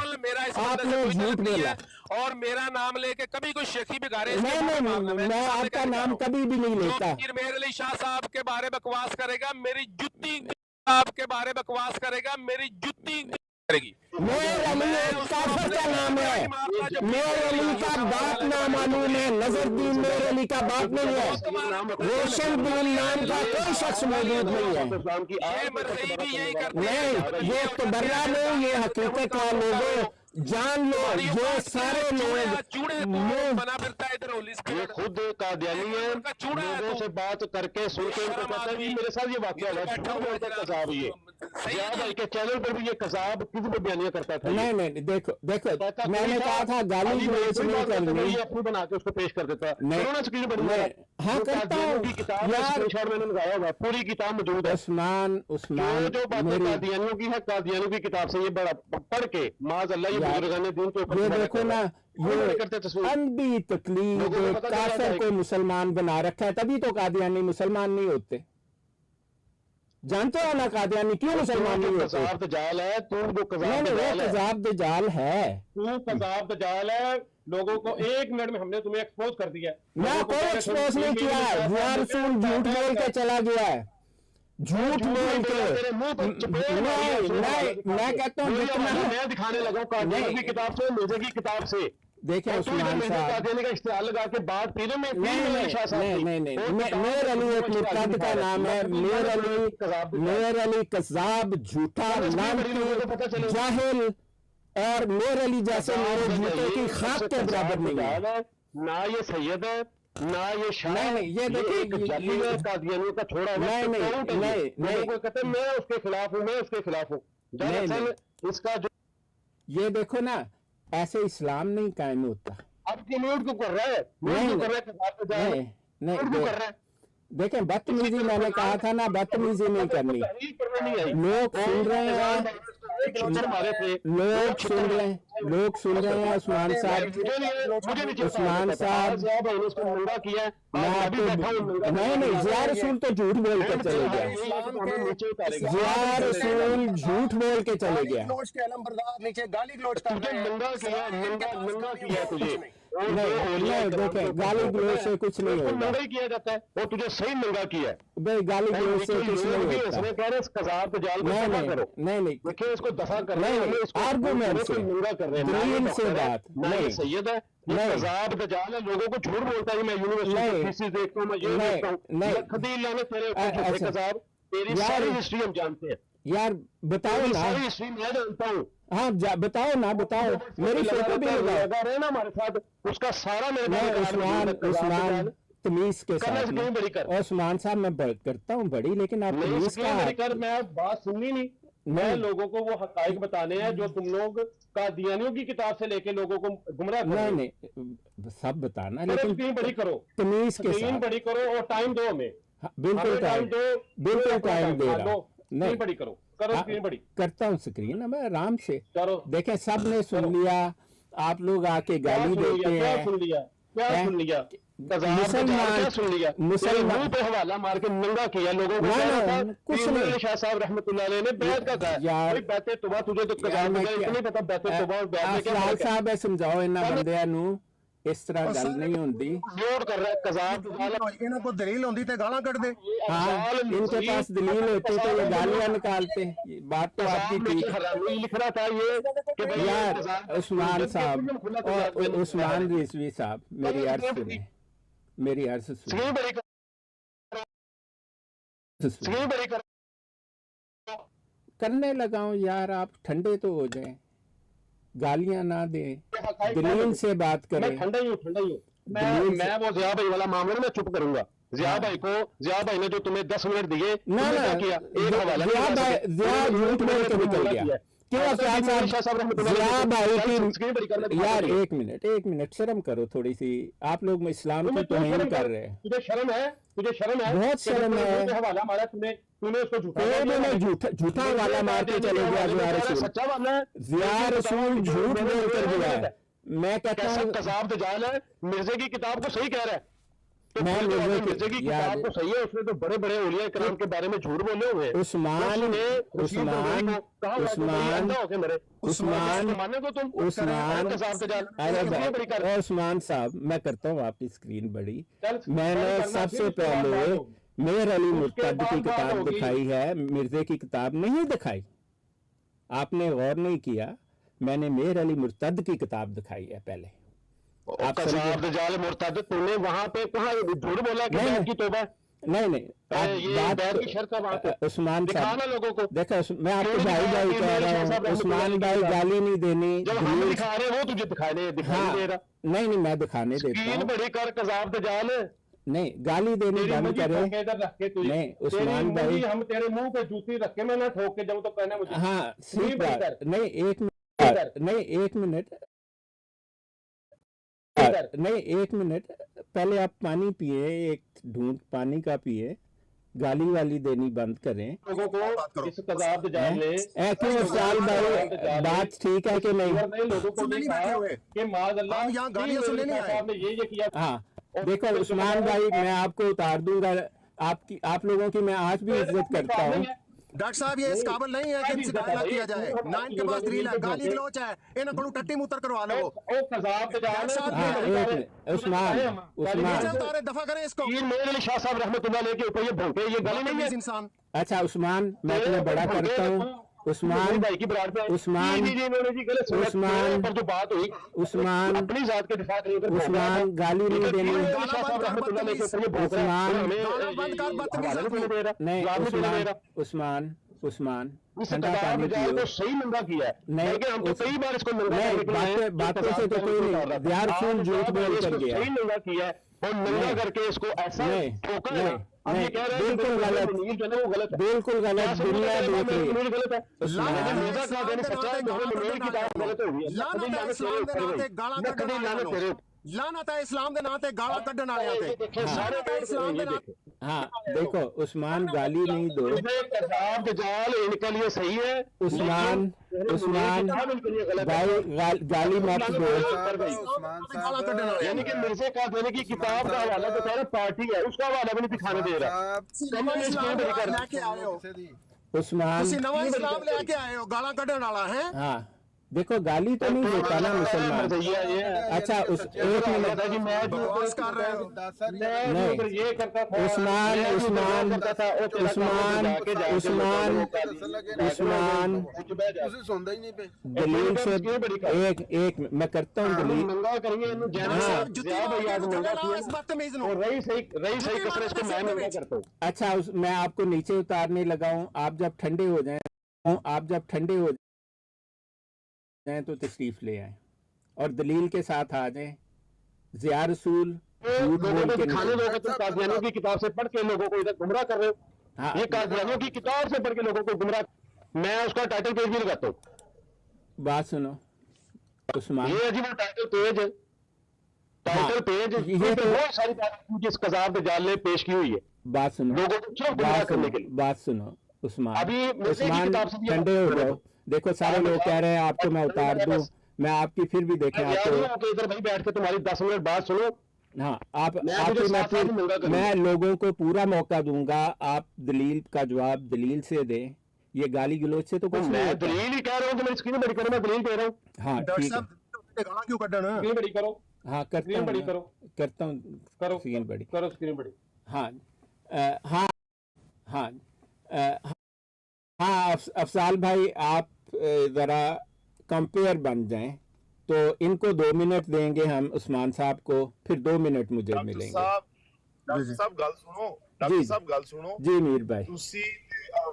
आपने झूठ बोला और मेरा नाम लेके कभी कोई शेखी बिगाड़े। नहीं मैं आपका नाम कभी भी नहीं लेता। मेरे अली शाह साहब के बारे बकवास करेगा, मेरी जुत्ती आपके बारे बकवास करेगा, मेरी जुत्ती करेगी। मेरे अली एक काफिर का नाम है, मेरे अली का बाप नामालूम है, नजरुद्दीन मेरे अली का बाप नहीं है, रोशनदीन नाम का कोई शख्स मौजूद नहीं है। नहीं ये तबर्रा नहीं, ये हकीकत है। लोगों जान लो, ये सारे लोग बना फिरता है इधर होली ये खुद कादियानी है, लोगों से बात करके सुन के उनको पता है कि मेरे साथ ये वाकया हुआ कसाब, ये भाई के चैनल पर भी ये कसाब किसी पे बयानियां करता था। नहीं देखो मैंने कहा था गाली गलौज नहीं करनी, अपनी बना के उसको पेश कर देता। नहीं हाँ करता हूँ यार, मैंने लगाया हुआ पूरी किताब मौजूद है। उस्मान जो बातें कादियानियों की है, कादियानियों की किताब से ये बड़ा पढ़ के माज अल्लाह बुजुर्गान दीन के ऊपर ये देखो ना, ये अंधी तकलीफ काफिर को मुसलमान बना रखा है, तभी तो कादियानी मुसलमान नहीं होते। जानते हो ना कादियानी क्यों मुसलमान नहीं होते? कज़ाब दजाल है तू, जो कज़ाब दजाल है, तू कज़ाब दजाल है। लोगों को 1 मिनट में हमने तुम्हें एक्सपोज कर दिया। मैं कोई एक्सपोज नहीं किया है, या रसूल झूठ बोल के चला गया है, झूठ बोल के। मैं कहता हूँ मैं दिखाने लगा कादियानी की किताब से, मिर्ज़ा की किताब से। देखें उस्मान साहब कादियानी का इश्तिहार लगा के बात पीने में नहीं मेर अली एक मुर्तद का नाम है, मेर अली कज़ाब झूठा नाम जाहिल, और मेर अली जैसे मेरे जूते की खाक के बराबर नहीं है। ना ये सैयद है ना ये शाह। नहीं ये देखिए कादियानियों का छोड़ा नहीं कहते मैं उसके खिलाफ हूँ, मैं उसके खिलाफ हूँ। इसका जो ये देखो ना, ऐसे इस्लाम नहीं कायम होता। अब म्यूट क्यों कर रहा है? नहीं देखें बदतमीजी, मैंने कहा था ना बदतमीजी नहीं करनी। लोग सुन रहे हैं, लोग सुन रहे हैं उस्मान साहब किया। नहीं ज़िया रसूल तो झूठ बोल के चले गया, ज़िया रसूल झूठ बोल के चले गया। नंगा किया तुझे नहीं देखें गाली गलौज से कुछ नहीं होगा, नंगा ही किया जाता है, वो तुझे सही नंगा किया है भाई, गाली गलौज से कुछ नहीं होता। नहीं देखिए इसको दफा कर रहे हैं, आर्गूमेंट से नंगा कर रहे हैं, दलील से बात नहीं सैयद है, कज़ाब दजाल है, लोगों को झूठ बोलता है। मैं यूनिवर्सिटी देखता हूँ, मैं ये देखता हूँ, खदील ने तेरे कज़ाब, तेरी सारी हिस्ट्री हम जानते हैं यार, बताओ ना, सारी हिस्ट्री मैं जानता हूँ। हाँ बताओ ना, बताओ, मेरी फोटो भी लगा रहे ना हमारे साथ, उसका सारा उस्मान तमीज के साथ। और उस्मान साहब मैं करता हूँ बड़ी, लेकिन आप तमीज का मैं बात सुननी नहीं, मैं लोगों को वो हकाइक बताने हैं जो तुम लोग कादियानियों की किताब से लेके लोगों को गुमराह कर। नहीं सब बताना, लेकिन स्क्रीन बड़ी करो, तमीज के साथ बड़ी करो और टाइम दो हमें। बिल्कुल टाइम दे रहा। नहीं बड़ी करो स्क्रीन बड़ी करता हूँ स्क्रीन, मैं आराम से करो। देखें सब ने सुन लिया, आप लोग आके गाली देते हैं। सुन लिया मुसलमान पे हवाला मार के नंगा किया लोगों को। कुछ नहीं, शाह साहब रहमतुल्लाह अलैह ने बैत का कहा यार, बैत तौबा तुझे तो नहीं पता बैत तौबा और बैत में क्या साहब समझाओ इन्हां बंदियां नूं ਇਸ ਤਰ੍ਹਾਂ ਗੱਲ ਨਹੀਂ ਹੁੰਦੀ। म्यूट कर रहा है कजाब दजाल इन्हों को दलील होती तो गाला कट दे। हाँ, इनके पास दलील होती तो ये गालियां निकालते। ये बात तो आपकी ठीक है हरामी लिख रहा था ये कि भाई यार। उस्मान साहब और उस्मान रिजवी साहब, मेरी अर्ज सुने, मेरी अर्ज सुने। स्क्रीन बड़ी कर स्क्रीन बड़ी कर करने लगाओ यार, आप ठंडे तो हो जाएं, गालियां ना दें, दलील से बात मैं करें। ठंडा ही हूँ मैं वो जिया भाई वाला मामला मैं चुप करूंगा। जिया भाई ने जो तुम्हें 10 मिनट दिए ना तुमने ना, क्या किया? एक हवाला जिया झूठ बोल के निकल गया। क्यों क्या साहब, जिया भाई की यार एक मिनट शर्म करो थोड़ी सी। आप लोग इस्लाम की तौहीन कर रहे हैं। तुझे शर्म है? बहुत शर्म है। हवाला मारा तूने उसको झूठा वाला मार के चले गया जिया रसूल। सच्चा वाला है। जिया रसूल झूठ बोल कर गया है। मैं कहता कैसा हूँ कसाब दजाल है, मिर्जे की किताब को सही कह रहा है। तो मैं मिर्जे की यार, किताब को सही है, उसने तो बड़े बड़े औलिया इकराम के बारे में झूठ बोले हुए हैं। उस्मान माने को तुम कसाब दजाल अरे उस्मान साहब, मैं करता हूँ आपकी स्क्रीन बड़ी। चल, मैंने करना सबसे फिर उसके बाद पहले बात मेहर अली मुर्तद बाद की बात किताब होगी। दिखाई है, मिर्जे की किताब नहीं दिखाई। आपने गौर नहीं किया, मैंने मेहर अली मुर्तद की किताब दिखाई है पहले। आप कसाब दजाल मुर्तद तूने वहां पे कहाँ झूठ बोला कि नहीं, बैत की तौबा? नहीं आप ये बैत की शर्त है वहां पे। उस्मान दिखाना साहब, लोगों को। देखो मैं आपको क्यों भाई दिखा भाई कि कह मेरे रहा शाह साहब हूँ, उस्मान रहमतुल्लाह भाई अलैह गाली नहीं देनी। जब हम दलील- दिखा रहे हो तुझे दिखाई हाँ, दे रहा। नहीं मैं दिखाने देता स्क्रीन हूँ। बड़ी कर कसाब दजाल। नहीं, गाली देनी तेरी बंद मुझे करें। ठोके इधर रख के तुझे। नहीं, तेरी उस्मान भाई, मुझे हम तेरे मुंह पे जूती रख के मैं ना ठोक के जाऊं तो कहना मुझे। हाँ नहीं ठीक बंद बात। कर। नहीं एक मिनट नहीं एक मिनट पहले आप पानी पिए, एक ढूंढ पानी का पिए, गाली वाली देनी बंद करें। लोगों को इस कसाब दजाल ने क्यों साल भाई, बात ठीक है कि नहीं? लोगों को सुनने नहीं कहा बैठे हुए। कि माज अल्लाह हम यहाँ गालियाँ सुनने नहीं आए। साहब ने ये किया। हाँ देखो उस्मान भाई, मैं आपको उतार दूंगा। आप लोगों की मैं आज भी इज्जत करता हूँ। डॉक्टर साहब ये इस काबिल नहीं है कि इनसे गाला किया जाए ना। इनके पास दलील है, गाली गलौच है, इन्हें को टट्टी मुतर करवा लो। ओ कसाब दजाल डॉक्टर साहब, हाँ एक मिनट, उस्मान उतारे दफा करें इसको। पीर मेहर अली शाह साहब रहमतुल्लाह अलैह के ऊपर ये भौंके, ये गाली नहीं है। बदतमीज इंसान। अच्छा उस्मान, मैं तुम्हें बड़ा करता हूँ। उस्मान भाई की बराबर पे उस्मान- जी इन्होंने जी गलत सुना। उस्मान- पर जो बात हुई उस्मान अपनी जात के दिफा के ऊपर उस्मान गाली नहीं देनी। गाला बंद कर, उस्मान इस ठंडा कसाब पानी दजाल पियो। को सही नंगा किया है। नहीं, लेकिन हम तो कई बार इसको नंगा नहीं, करने के लिए बातों से तो कोई नहीं, दियार खून झूठ बोल कर गया। सही नंगा किया है और नंगा नहीं, करके इसको ऐसा नहीं, ठोका नहीं, है। अब ये नहीं, कह रहे हैं बिल्कुल गलत। जो है वो गलत है। बिल्कुल गलत, दुनिया देख रही है। गलत है। उस्मान- मैंने मिर्जा का देने सच्चा है, मैंने मेरी किताब गलत होगी। लानत है इस्लाम दे नाते गाला कड्ढण वाले नु। लानत है इस्लाम दे नाते गाला कड्ढण वाले ते। लानत है इस्लाम दे नाते। हाँ देखो उस्मान, गाली नहीं दो। कसाब दजाल इनके लिए सही है। उस्मान गाली मत दो। गाला कड्ढण वाले। यानी कि मिर्जे का देने की किताब का हवाला तो सारा पार्टी है, उसका हवाला भी नहीं दिखाने दे रहा। नवा इस्लाम लेके आए हो। उस्मान ਤੁਸੀਂ ਨਵਾਂ ਇਸਲਾਮ ਲੈ ਕੇ ਆਏ ਹੋ, ਗਾਲਾਂ ਕੱਢਣ वाला है। हाँ देखो गाली तो नहीं देता ना मुसलमान। अच्छा एक मिनट, बकवास कर रहे हो। नहीं, ये करता था उस्मान ਤੁਸੀਂ ਸੁਣਦਾ ਹੀ ਨਹੀਂ ਪਏ। दलील से एक मैं करता हूँ दलील। नंगा करेंगे हाँ। जुत्ती मार के थप्पड़ लाओ इस बदतमीज नु। रही सही कसर इसको मैं नंगा करता हूँ। अच्छा मैं आपको नीचे उतारने लगा हूँ। आप जब ठंडे हो जाएं तो तशरीफ ले आए और दलील के साथ आ जाएं। जिया रसूल झूठ बोल लोगों को के दिखाने निकले। लोगों को कादियानियों की किताब से पढ़ के लोगों को इधर गुमराह कर रहे हो। हाँ, ये कादियानियों की किताब से पढ़ के लोगों को गुमराह, मैं उसका टाइटल पेज भी लगाता हूँ। बात सुनो उस्मान, ये है जी वो टाइटल पेज, टाइटल पेज ये तो- बहुत सारी बातें जिस कसाब दजाल ने पेश की हुई है बात सुनो, लोगों को क्यों गुमराह करने के लिए। बात सुनो उस्मान, अभी मिर्जे की उस्मान किताब से भी ठंडे हो जाओ। देखो सारे लोग कह रहे हैं आपको मैं उतार दूं, मैं आपकी फिर भी देखें आपको। इधर भाई बैठ के तुम्हारी 10 मिनट बात सुनो। हाँ मैं आपकी मुझे साथ साथ मिलूंगा करूंगा। मैं लोगों को पूरा मौका दूंगा, आप दलील का जवाब दलील से दें। ये गाली गलोच से तो कुछ नहीं मैं होता। दलील ही कह रहा हूँ कि मेरी स्क्रीन बड़ी करो, मैं दलील कह रहा हूँ। हाँ डॉक्टर ठीक है। साहब गाला क्यों ਕੱਢਣ? स्क्रीन बड़ी करो। हाँ करता स्क्रीन हूँ बड़ी मैं, करो, करता हूँ करो स्क्रीन बड़ी। करो स्क्रीन बड़ी। हाँ हाँ हाँ हाँ अफसाल भाई आप ज़रा कंपेयर बन जाएं, तो इनको 2 मिनट देंगे हम उस्मान साहब को, फिर 2 मिनट मुझे मिलेंगे। ਡਾਕਟਰ ਸਾਹਿਬ ਗੱਲ ਸੁਣੋ, ਜੀ ਡਾਕਟਰ ਜੀ ਸਾਹਿਬ ਗੱਲ ਸੁਣੋ। ਜੀ ਮੀਰ ਭਾਈ। ਤੁਸੀਂ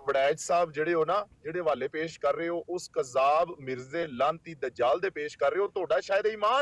ਵੜੈਚ ਸਾਹਿਬ ਜਿਹੜੇ ਹੋ ਨਾ, ਜਿਹੜੇ ਹਵਾਲੇ ਪੇਸ਼ ਕਰ ਰਹੇ ਹੋ ਉਸ ਕਜ਼ਾਬ ਮਿਰਜ਼ੇ ਲਾਂਤੀ ਦਜਾਲ ਦੇ ਪੇਸ਼ ਕਰ ਰਹੇ ਹੋ, ਤੁਹਾਡਾ ਸ਼ਾਇਦ ਈਮਾਨ